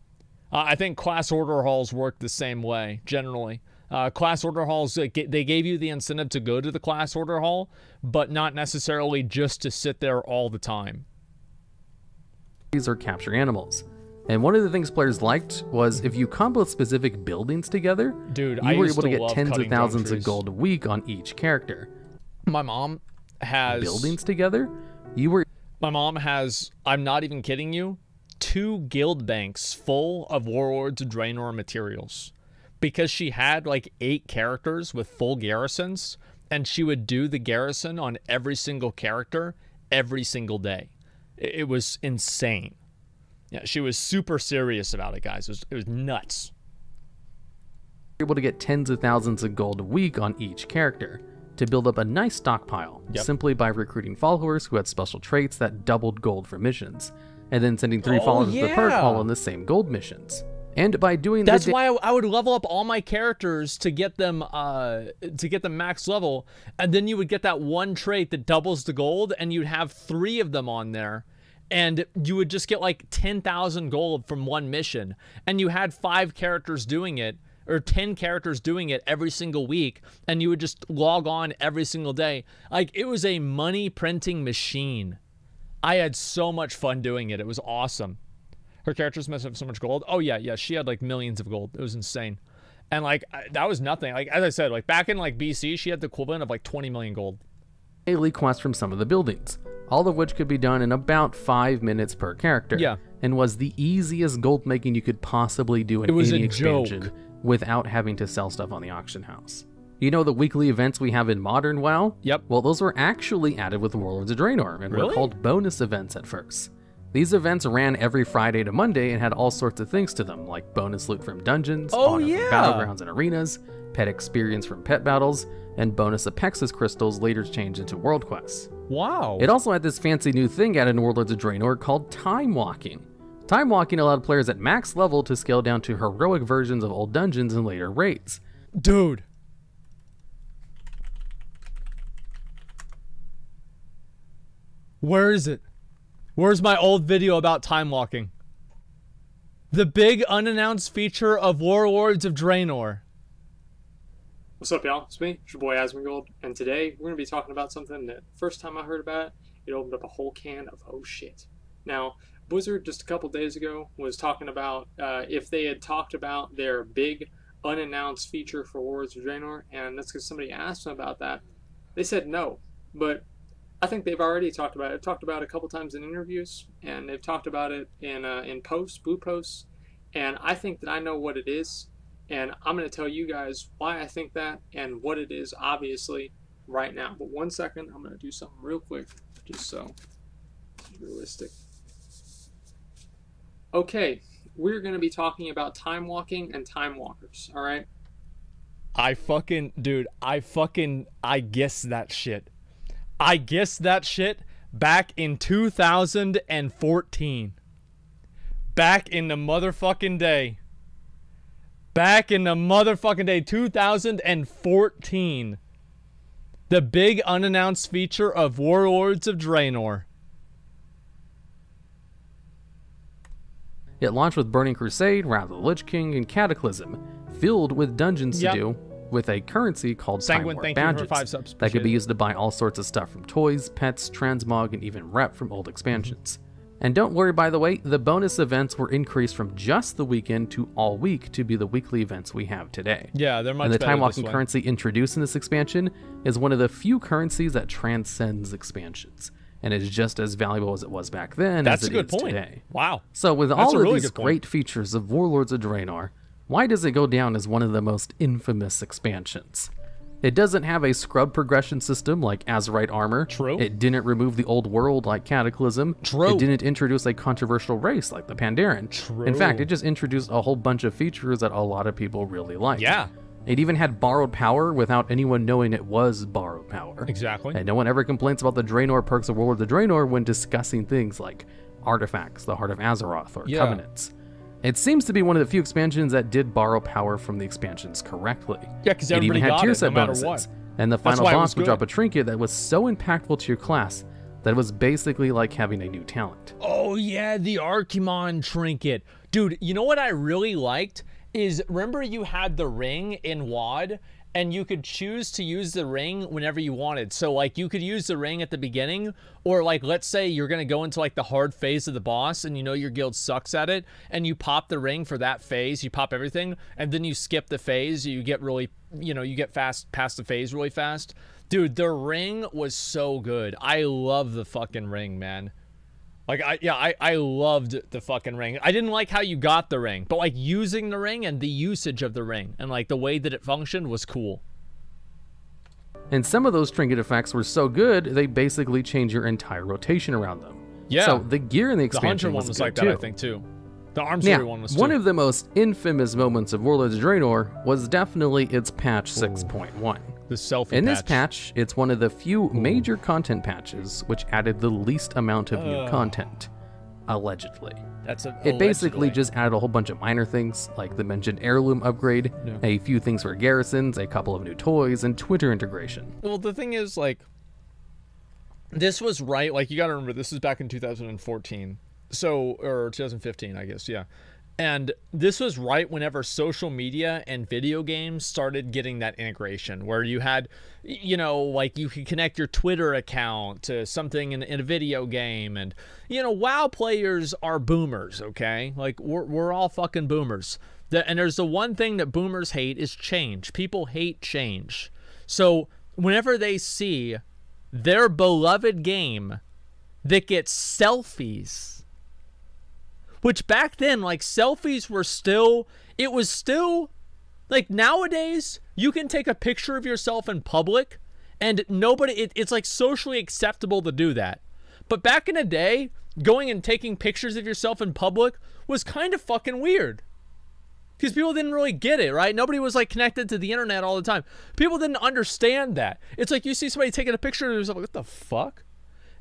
I think class order halls work the same way, generally. Class order halls, they gave you the incentive to go to the class order hall, but not necessarily just to sit there all the time. These are capture animals. And one of the things players liked was if you combo specific buildings together, dude, you were able to get tens of thousands of gold a week on each character. My mom has... Buildings together? You were... My mom has, I'm not even kidding you, 2 guild banks full of Warlords of Draenor materials. Because she had like 8 characters with full garrisons, and she would do the garrison on every single character every single day. It was insane. Yeah, she was super serious about it, guys. It was nuts. Able to get tens of thousands of gold a week on each character to build up a nice stockpile, simply by recruiting followers who had special traits that doubled gold for missions, and then sending 3 followers of the perk all on the same gold missions. And by doing that's why I would level up all my characters to get them max level, and then you would get that one trait that doubles the gold, and you'd have 3 of them on there, and you would just get like 10,000 gold from one mission, and you had 5 characters doing it, or 10 characters doing it every single week, and you would just log on every single day. Like, it was a money printing machine. I had so much fun doing it. It was awesome. Her characters must have so much gold. Oh yeah, she had like millions of gold. It was insane. And like, that was nothing. Like, as I said, like back in like BC, she had the equivalent of like 20 million gold. Daily quests from some of the buildings, all of which could be done in about 5 minutes per character. Yeah. And was the easiest gold making you could possibly do in any expansion without having to sell stuff on the auction house. You know the weekly events we have in modern WoW? Yep. Well, those were actually added with Warlords of Draenor, and were called bonus events at first. These events ran every Friday to Monday and had all sorts of things to them, like bonus loot from dungeons, honor from battlegrounds and arenas, pet experience from pet battles, and bonus Apexis crystals later changed into world quests. Wow. It also had this fancy new thing added in Warlords of Draenor called time walking. Time walking allowed players at max level to scale down to heroic versions of old dungeons and later raids. Dude. Where is it? Where's my old video about time walking? The big unannounced feature of Warlords of Draenor. What's up, y'all? It's me, it's your boy Asmongold, and today we're going to be talking about something that first time I heard about it opened up a whole can of oh shit. Now, Blizzard just a couple days ago was talking about if they had talked about their big unannounced feature for Warlords of Draenor, and that's because somebody asked them about that. They said no, but I think they've already talked about it. They've talked about it a couple times in interviews, and they've talked about it in posts, blue posts, and I think that I know what it is, and I'm going to tell you guys why I think that and what it is, obviously, right now. But 1 second, I'm going to do something real quick, just so it's realistic. Okay, we're going to be talking about time walking and time walkers, all right? I guessed that shit. I guessed that shit back in 2014. Back in the motherfucking day. 2014. The big unannounced feature of Warlords of Draenor. It launched with Burning Crusade, Wrath of the Lich King, and Cataclysm, filled with dungeons to do, with a currency called Sanguine, Time Warp badges that could be used to buy all sorts of stuff from toys, pets, transmog, and even rep from old expansions. And don't worry, by the way, the bonus events were increased from just the weekend to all week to be the weekly events we have today. Yeah, they're much better. And the time walking currency introduced in this expansion is one of the few currencies that transcends expansions, and is just as valuable as it was back then as it is today. Wow. So with all of these great features of Warlords of Draenor, why does it go down as one of the most infamous expansions? It doesn't have a scrub progression system like Azerite armor. True. It didn't remove the old world like Cataclysm. True. It didn't introduce a controversial race like the Pandaren. True. In fact, it just introduced a whole bunch of features that a lot of people really like. Yeah. It even had borrowed power without anyone knowing it was borrowed power. Exactly. And no one ever complains about the Draenor perks of Warlords of Draenor when discussing things like artifacts, the Heart of Azeroth, or covenants. It seems to be one of the few expansions that did borrow power from the expansions correctly. Yeah, because everybody got it, no matter what. And the final boss would drop a trinket that was so impactful to your class that it was basically like having a new talent. Oh yeah, the Archimon trinket. Dude, you know what I really liked is, remember you had the ring in WoD, and you could choose to use the ring whenever you wanted. So like you could use the ring at the beginning, or like let's say you're gonna go into like the hard phase of the boss and you know your guild sucks at it, and you pop the ring for that phase, you pop everything, and then you skip the phase, you get really, you know, you get past the phase really fast. Dude, the ring was so good. I love the fucking ring, man. Like, I loved the fucking ring. I didn't like how you got the ring, but like using the ring and the usage of the ring and like the way that it functioned was cool. And some of those trinket effects were so good, they basically changed your entire rotation around them. Yeah. So the gear in the expansion one was like that, I think, too. The Armsary one was too. One of the most infamous moments of Warlords of Draenor was definitely its patch 6.1. The selfie In patch. this patch, it's one of the few major content patches which added the least amount of new content, allegedly. It basically just added a whole bunch of minor things, like the mentioned heirloom upgrade, a few things for Garrisons, a couple of new toys, and Twitter integration. Well, the thing is, like, this was right, like, you gotta remember, this is back in 2014, so, or 2015, I guess, yeah. And this was right whenever social media and video games started getting that integration, where you had, you know, like you could connect your Twitter account to something in a video game. And, you know, WoW players are boomers, okay? Like, we're all fucking boomers. And there's the one thing that boomers hate is change. People hate change. So whenever they see their beloved game that gets selfies, which back then, like, selfies were still, it was still, like, nowadays, you can take a picture of yourself in public, and nobody, it's, like, socially acceptable to do that. But back in the day, going and taking pictures of yourself in public was kind of fucking weird. Because people didn't really get it, right? Nobody was, like, connected to the internet all the time. People didn't understand that. It's like you see somebody taking a picture of themselves, like, what the fuck?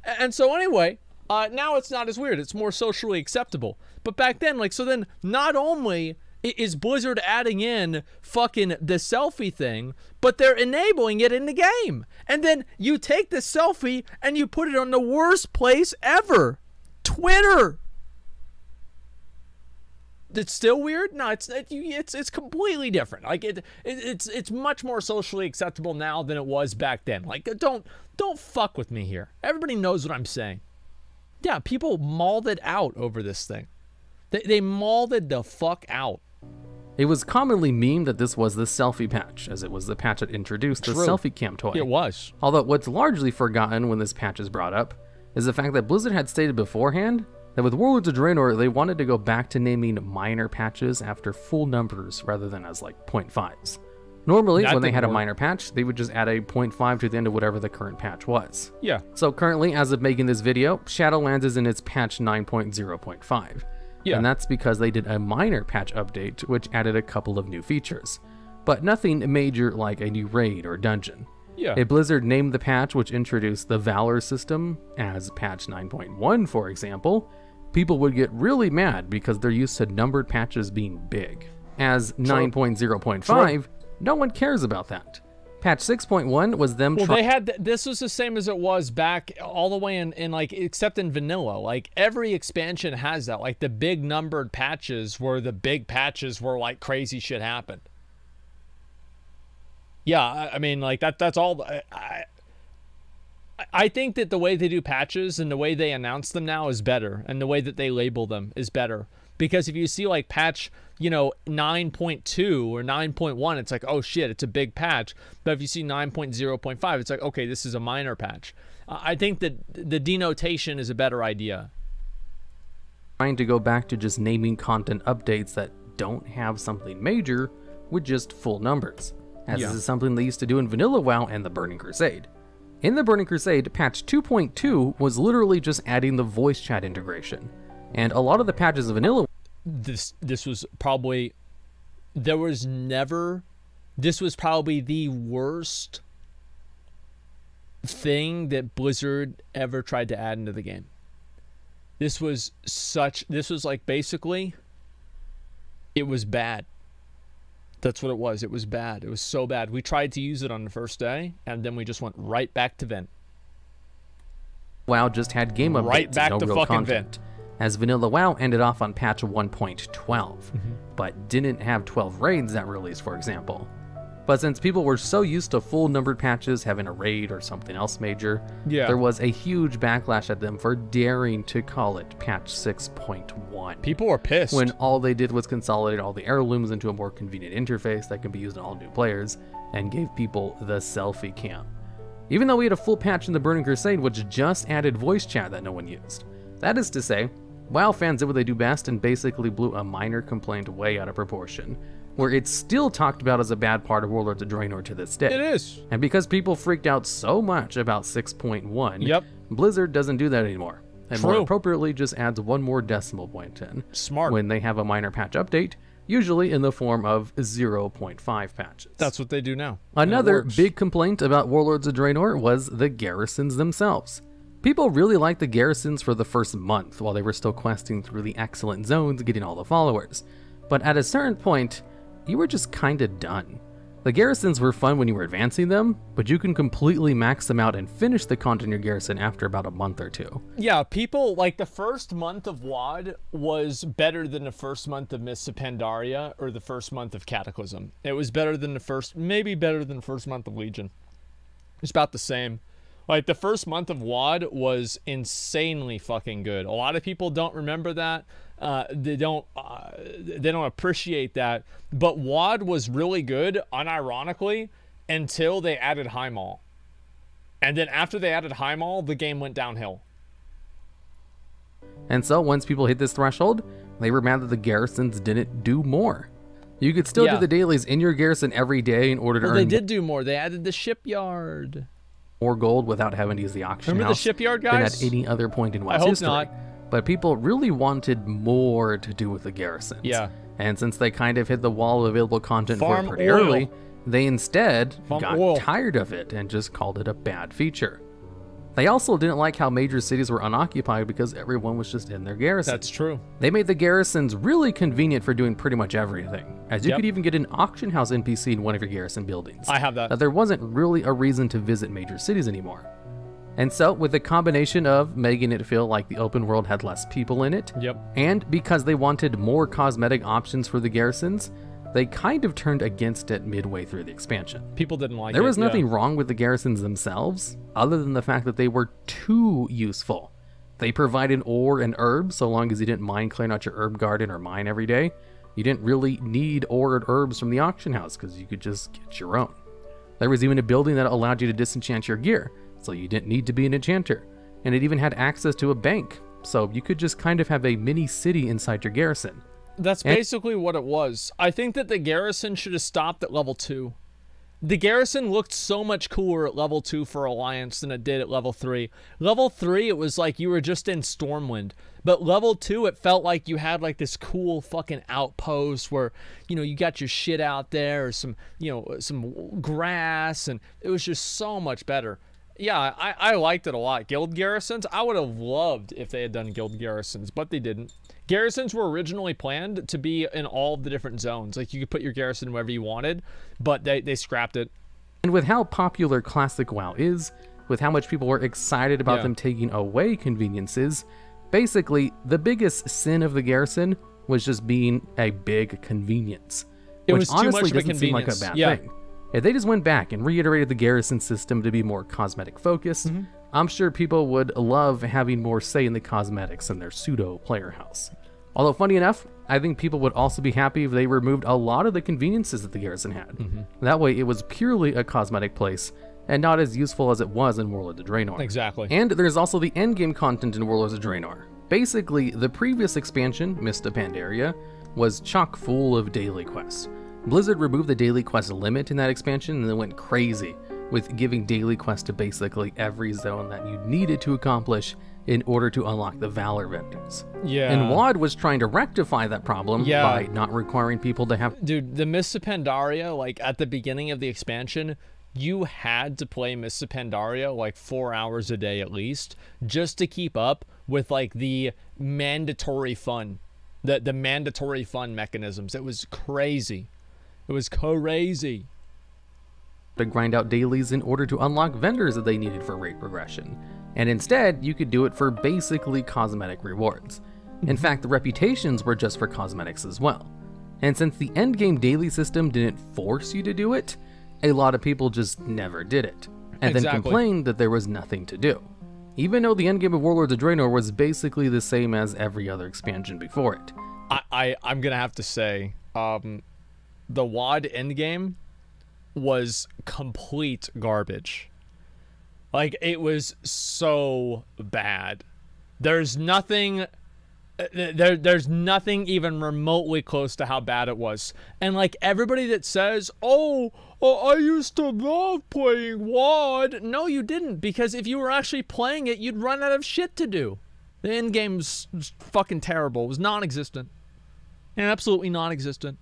And so anyway, now it's not as weird. It's more socially acceptable. But back then, like, so then not only is Blizzard adding in fucking the selfie thing, but they're enabling it in the game. And then you take the selfie and you put it on the worst place ever. Twitter. It's still weird? No, it's completely different. Like it's much more socially acceptable now than it was back then. Like don't fuck with me here. Everybody knows what I'm saying. Yeah, people mauled it out over this thing. They mauled it the fuck out. It was commonly memed that this was the selfie patch, as it was the patch that introduced the selfie cam toy. It was. Although what's largely forgotten when this patch is brought up is the fact that Blizzard had stated beforehand that with Warlords of Draenor, they wanted to go back to naming minor patches after full numbers rather than as like 0.5s. Normally, when they had a minor patch, they would just add a 0.5 to the end of whatever the current patch was. Yeah. So currently, as of making this video, Shadowlands is in its patch 9.0.5. Yeah. And that's because they did a minor patch update, which added a couple of new features. But nothing major like a new raid or dungeon. Yeah. If Blizzard named the patch which introduced the Valor system as patch 9.1, for example, people would get really mad because they're used to numbered patches being big. As 9.0.5, no one cares about that. Patch 6.1 was them. Well, they had this was the same as it was back all the way in like, except in vanilla. Like every expansion has that. Like the big numbered patches were the big patches where like crazy shit happened. Yeah, I mean, like that's all. I think that the way they do patches and the way they announce them now is better, and the way that they label them is better. Because if you see like patch, you know, 9.2 or 9.1, it's like, oh shit, it's a big patch. But if you see 9.0.5, it's like, okay, this is a minor patch. I think that the denotation is a better idea. Trying to go back to just naming content updates that don't have something major with just full numbers, as this is something they used to do in Vanilla WoW and the Burning Crusade. In the Burning Crusade, patch 2.2 was literally just adding the voice chat integration. And a lot of the patches of Vanilla... This was probably... There was never This was probably the worst thing that Blizzard ever tried to add into the game. This was like basically, it was bad. That's what it was. It was bad. It was so bad. We tried to use it on the first day, and then we just went right back to Vent. WoW just had game updates, right back no to real fucking content. As vanilla WoW ended off on patch 1.12, but didn't have 12 raids that released, for example. But since people were so used to full numbered patches having a raid or something else major, there was a huge backlash at them for daring to call it patch 6.1. People were pissed. When all they did was consolidate all the heirlooms into a more convenient interface that can be used on all new players, and gave people the selfie cam. Even though we had a full patch in the Burning Crusade which just added voice chat that no one used. That is to say, WoW fans did what they do best and basically blew a minor complaint way out of proportion, where it's still talked about as a bad part of Warlords of Draenor to this day. It is. And because people freaked out so much about 6.1, Blizzard doesn't do that anymore. And more appropriately just adds one more decimal point in. Smart. When they have a minor patch update, usually in the form of 0.5 patches. That's what they do now. Another big complaint about Warlords of Draenor was the garrisons themselves. People really liked the garrisons for the first month while they were still questing through the excellent zones getting all the followers. But at a certain point, you were just kinda done. The garrisons were fun when you were advancing them, but you can completely max them out and finish the content in your garrison after about a month or two. Yeah, people, like the first month of WoD was better than the first month of Mists of Pandaria or the first month of Cataclysm. It was better than maybe better than the first month of Legion. It's about the same. Like the first month of WoD was insanely fucking good. A lot of people don't remember that. They don't appreciate that. But WoD was really good, unironically, until they added High Maul. And then after they added High Maul, the game went downhill. And so once people hit this threshold, they were mad that the garrisons didn't do more. You could still do the dailies in your garrison every day in order to earn. They did do more. They added the shipyard. More gold without having to use the auction Remember house the shipyard, guys? than at any other point in WoW's I hope history. not. But people really wanted more to do with the garrisons. Yeah. And since they kind of hit the wall of available content for it pretty early, they instead got tired of it and just called it a bad feature. They also didn't like how major cities were unoccupied because everyone was just in their garrison. That's true. They made the garrisons really convenient for doing pretty much everything, as you could even get an auction house NPC in one of your garrison buildings. I have that. That there wasn't really a reason to visit major cities anymore. And so, with the combination of making it feel like the open world had less people in it, and because they wanted more cosmetic options for the garrisons, they kind of turned against it midway through the expansion. People didn't like it. There was nothing wrong with the garrisons themselves, other than the fact that they were too useful. They provided ore and herbs, so long as you didn't mind clearing out your herb garden or mine every day. You didn't really need ore and herbs from the auction house, because you could just get your own. There was even a building that allowed you to disenchant your gear, so you didn't need to be an enchanter. And it even had access to a bank, so you could just kind of have a mini city inside your garrison. That's basically what it was. I think that the garrison should have stopped at level 2. The garrison looked so much cooler at level 2 for Alliance than it did at level 3. Level 3, it was like you were just in Stormwind. But level 2, it felt like you had like this cool fucking outpost where, you know, you got your shit out there, or some, you know, some grass, and it was just so much better. Yeah, I liked it a lot. Guild garrisons, I would have loved if they had done guild garrisons, but they didn't. Garrisons were originally planned to be in all of the different zones. Like, you could put your garrison wherever you wanted, but they scrapped it. And with how popular Classic WoW is, with how much people were excited about them taking away conveniences, basically, the biggest sin of the garrison was just being a big convenience. It was honestly too much of a doesn't seem like a bad thing. If they just went back and reiterated the garrison system to be more cosmetic focused, I'm sure people would love having more say in the cosmetics in their pseudo player house. Although, funny enough, I think people would also be happy if they removed a lot of the conveniences that the garrison had. That way, it was purely a cosmetic place and not as useful as it was in Warlords of Draenor. Exactly. And there's also the endgame content in Warlords of Draenor. Basically, the previous expansion, Mists of Pandaria, was chock full of daily quests. Blizzard removed the daily quest limit in that expansion and then went crazy with giving daily quests to basically every zone that you needed to accomplish in order to unlock the Valor vendors. Yeah. And WoD was trying to rectify that problem by not requiring people to have... Dude, the Mists of Pandaria, like, at the beginning of the expansion, you had to play Mists of Pandaria, like, 4 hours a day at least, just to keep up with, like, the mandatory fun. The mandatory fun mechanisms. It was crazy. It was crazy. To grind out dailies in order to unlock vendors that they needed for raid progression. And instead, you could do it for basically cosmetic rewards. In fact, the reputations were just for cosmetics as well. And since the endgame daily system didn't force you to do it, a lot of people just never did it, and then complained that there was nothing to do. Even though the endgame of Warlords of Draenor was basically the same as every other expansion before it. I'm gonna have to say, the WoD endgame was complete garbage. Like, it was so bad. There's nothing there's nothing even remotely close to how bad it was. And like, everybody that says, oh, I used to love playing WoD. No, you didn't, because if you were actually playing it, you'd run out of shit to do. The end game's fucking terrible. It was non-existent. And absolutely non-existent.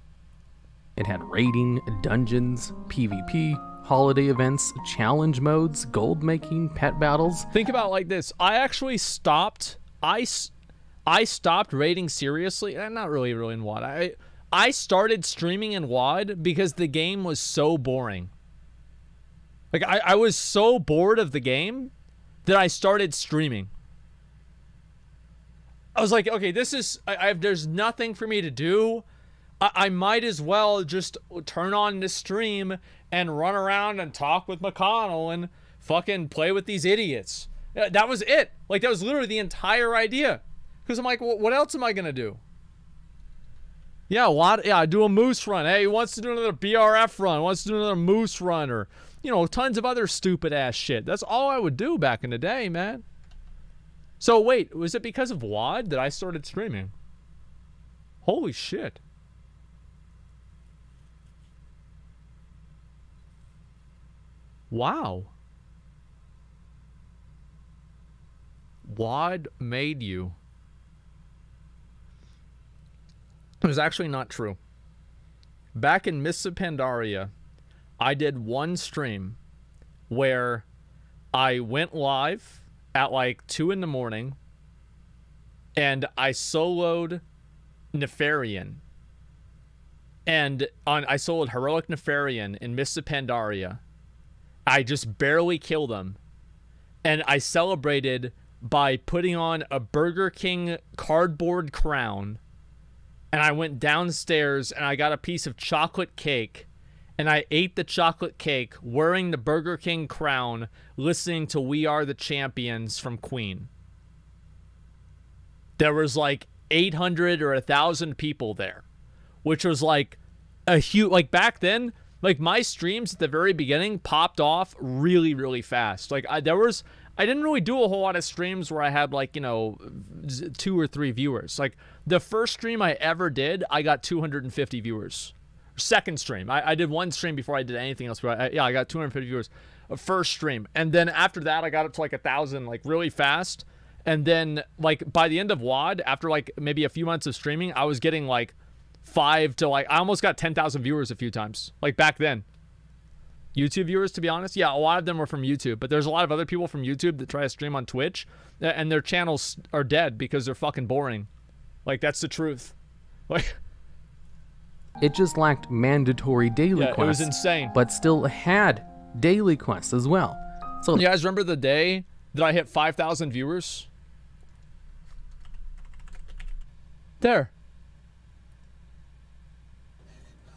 It had raiding, dungeons, PvP, holiday events, challenge modes, gold making, pet battles. Think about it like this. I actually stopped. I stopped raiding seriously. Not really in WoD. I started streaming in WoD because the game was so boring. Like, I was so bored of the game that I started streaming. I was like, okay, this is... there's nothing for me to do. I might as well just turn on this stream and run around and talk with McConnell and fucking play with these idiots. That was it. Like, that was literally the entire idea. Because I'm like, well, what else am I going to do? Yeah, I do a moose run. Hey, he wants to do another BRF run. Wants to do another moose run, or, you know, tons of other stupid ass shit. That's all I would do back in the day, man. So wait, was it because of WoD that I started streaming? Holy shit. Wow. WoD made you. It was actually not true. Back in Mists of Pandaria, I did one stream where I went live at like 2 in the morning and I soloed Nefarian. And I soloed Heroic Nefarian in Mists of Pandaria. I just barely killed him. And I celebrated by putting on a Burger King cardboard crown. And I went downstairs and I got a piece of chocolate cake. And I ate the chocolate cake wearing the Burger King crown, listening to We Are the Champions from Queen. There was like 800 or 1,000 people there, which was like a huge, like back then, like my streams at the very beginning popped off really, really fast. Like I didn't really do a whole lot of streams where I had like, you know, 2 or 3 viewers. Like the first stream I ever did, I got 250 viewers. Second stream, I did one stream before I did anything else, but I got 250 viewers. First stream, and then after that I got up to like 1,000, like really fast. And then like by the end of WoD, after like maybe a few months of streaming, I was getting like 5 to like, I almost got 10,000 viewers a few times, like back then. YouTube viewers, to be honest, yeah, a lot of them were from YouTube, but there's a lot of other people from YouTube that try to stream on Twitch, and their channels are dead because they're fucking boring. Like, that's the truth. Like, it just lacked mandatory daily quests. It was insane. But still had daily quests as well. So you guys remember the day that I hit 5,000 viewers? There.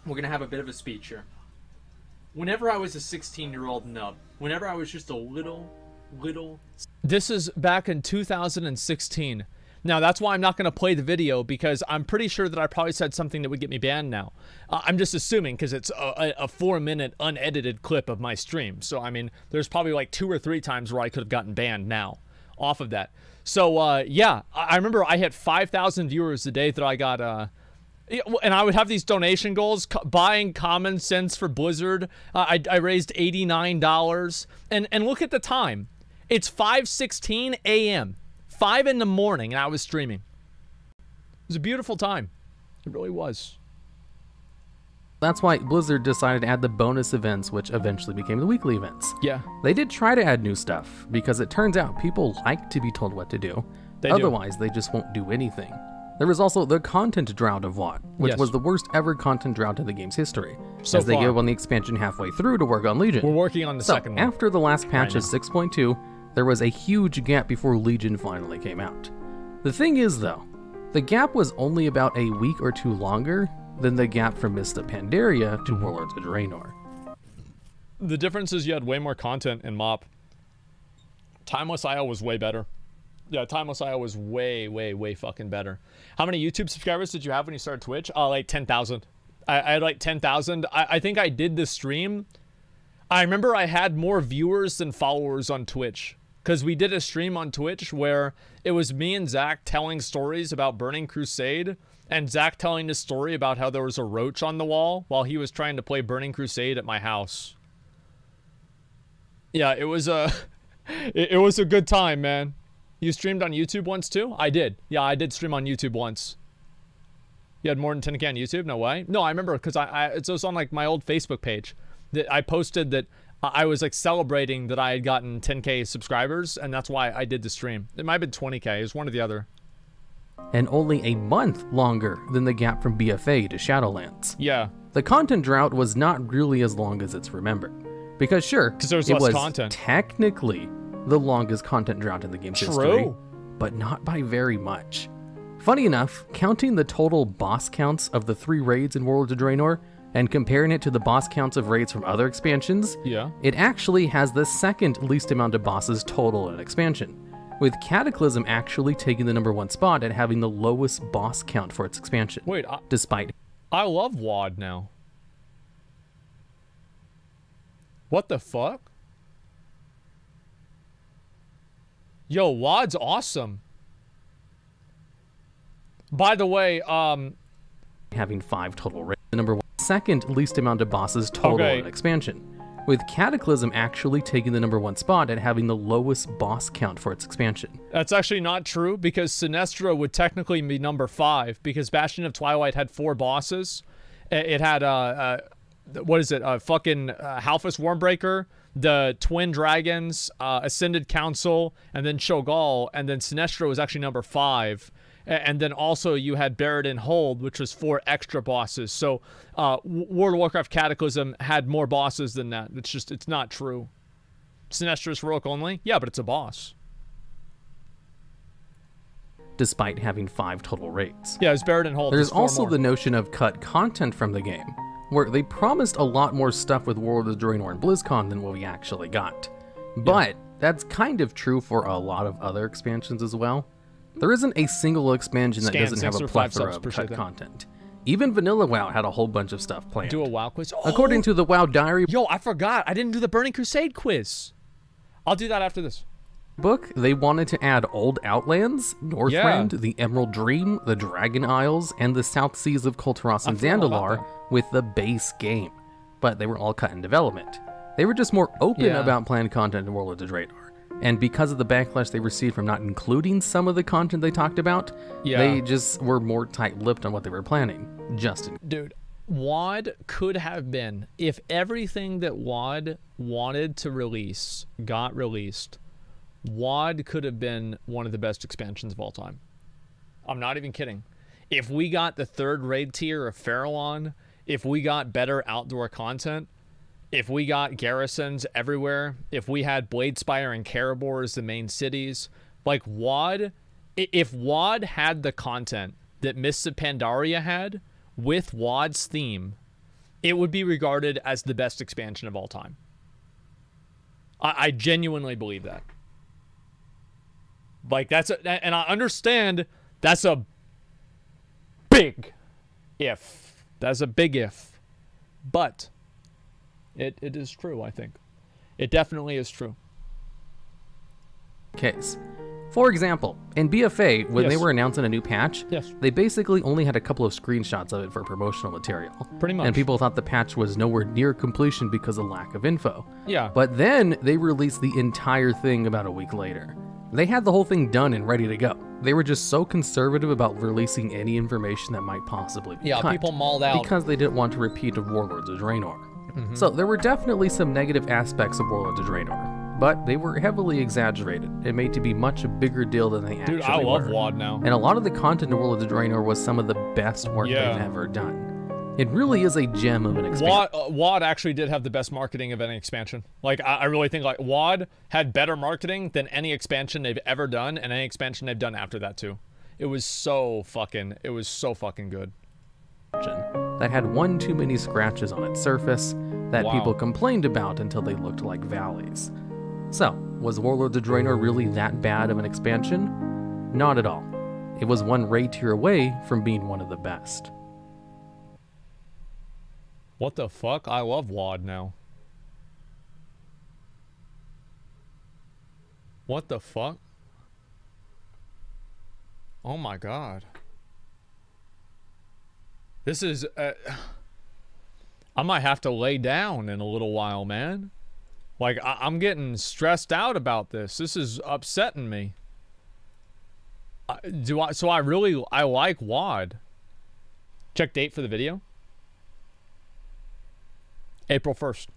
We're gonna have a bit of a speech here. Whenever I was a 16-year-old nub, whenever I was just a little... This is back in 2016. Now, that's why I'm not going to play the video, because I'm pretty sure that I probably said something that would get me banned now. I'm just assuming, because it's a 4-minute unedited clip of my stream. So, I mean, there's probably like 2 or 3 times where I could have gotten banned now off of that. So, yeah, I remember I hit 5,000 viewers the day that I got... and I would have these donation goals, buying Common Sense for Blizzard. I raised $89. And look at the time. It's 5:16 a.m. 5 in the morning, and I was streaming. It was a beautiful time. It really was. That's why Blizzard decided to add the bonus events, which eventually became the weekly events. Yeah. They did try to add new stuff, because it turns out people like to be told what to do. Otherwise, they just won't do anything. There was also the content drought of WoD, which was the worst ever content drought in the game's history, as they give on the expansion halfway through to work on Legion. We're working on the second one. After the last patch of 6.2, there was a huge gap before Legion finally came out. The thing is, though, the gap was only about a week or two longer than the gap from Mist of Pandaria to Warlords of Draenor. The difference is you had way more content in MoP. Timeless IO was way better. Yeah, Timeless IO was way, way, way fucking better. How many YouTube subscribers did you have when you started Twitch? Like 10,000. I had like 10,000. I think I did the stream. I remember I had more viewers than followers on Twitch. Because we did a stream on Twitch where it was me and Zach telling stories about Burning Crusade, and Zach telling this story about how there was a roach on the wall while he was trying to play Burning Crusade at my house. Yeah, it was a good time, man. You streamed on YouTube once too? I did. Yeah, I did stream on YouTube once. You had more than 10K on YouTube? No way. No, I remember because it was on like my old Facebook page that I posted that I was like celebrating that I had gotten 10K subscribers, and that's why I did the stream. It might have been 20K. It was one or the other. And only a month longer than the gap from BFA to Shadowlands. Yeah. The content drought was not really as long as it's remembered. Because sure, there was less content. Technically the longest content drought in the game's history, but not by very much. Funny enough, counting the total boss counts of the 3 raids in World of Draenor and comparing it to the boss counts of raids from other expansions, it actually has the second least amount of bosses total in an expansion, with Cataclysm actually taking the #1 spot and having the lowest boss count for its expansion. Wait, despite... I love WoD now. What the fuck? Yo, WoD's awesome. By the way, having 5 total raids, the #1 second least amount of bosses total in an expansion, with Cataclysm actually taking the #1 spot and having the lowest boss count for its expansion. That's actually not true, because Sinestra would technically be number 5, because Bastion of Twilight had 4 bosses. It had, what is it, fucking Halfus Wormbreaker, the Twin Dragons, Ascended Council, and then Shogal, and then Sinestra was actually number 5. And then also you had Barad Hold, which was 4 extra bosses. So World of Warcraft Cataclysm had more bosses than that. It's not true. Sinestra's heroic only? Yeah, but it's a boss. Despite having 5 total raids. Yeah, it's Barad Hold. There's also the notion of cut content from the game, where they promised a lot more stuff with World of Draenor and BlizzCon than what we actually got. But that's kind of true for a lot of other expansions as well. There isn't a single expansion that doesn't have a plethora of cut content. Even Vanilla WoW had a whole bunch of stuff planned. Do a WoW quiz? Oh! According to the WoW Diary... Yo, I forgot. I didn't do the Burning Crusade quiz. I'll do that after this. Book, they wanted to add Old Outlands, Northrend, the Emerald Dream, the Dragon Isles, and the South Seas of Kulturas and Zandalar with the base game. But they were all cut in development. They were just more open about planned content in World of Draenor. And because of the backlash they received from not including some of the content they talked about, they just were more tight-lipped on what they were planning. Dude, WoD could have been, if everything that WoD wanted to release got released, WoD could have been one of the best expansions of all time. I'm not even kidding. If we got the 3rd raid tier of Farallon, if we got better outdoor content, if we got garrisons everywhere, if we had Bladespire and Karabor as the main cities, like WoD, if WoD had the content that Mists of Pandaria had with WoD's theme, it would be regarded as the best expansion of all time. I genuinely believe that. Like, and I understand that's a big if. That's a big if. But it is true, I think. It definitely is true. Case. For example, in BFA, when they were announcing a new patch, they basically only had a couple of screenshots of it for promotional material. Pretty much. And people thought the patch was nowhere near completion because of lack of info. Yeah. But then they released the entire thing about a week later. They had the whole thing done and ready to go. They were just so conservative about releasing any information that might possibly be cut, people mauled out. Because they didn't want to repeat of Warlords of Draenor. So there were definitely some negative aspects of Warlords of Draenor, but they were heavily exaggerated and made to be much a bigger deal than they actually were. Dude, I love WoD now. And a lot of the content in Warlords of Draenor was some of the best work they've ever done. It really is a gem of an expansion. WoD actually did have the best marketing of any expansion. Like, I really think like WoD had better marketing than any expansion they've ever done, and any expansion they've done after that too. It was so fucking good. That had one too many scratches on its surface that people complained about until they looked like valleys. So, was Warlords of Draenor really that bad of an expansion? Not at all. It was one raid tier away from being one of the best. What the fuck? I love WoD now. What the fuck? Oh my god. This is... I might have to lay down in a little while, man. Like, I'm getting stressed out about this. This is upsetting me. So I like WoD. Check date for the video. April 1st.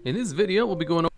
In this video, we'll be going over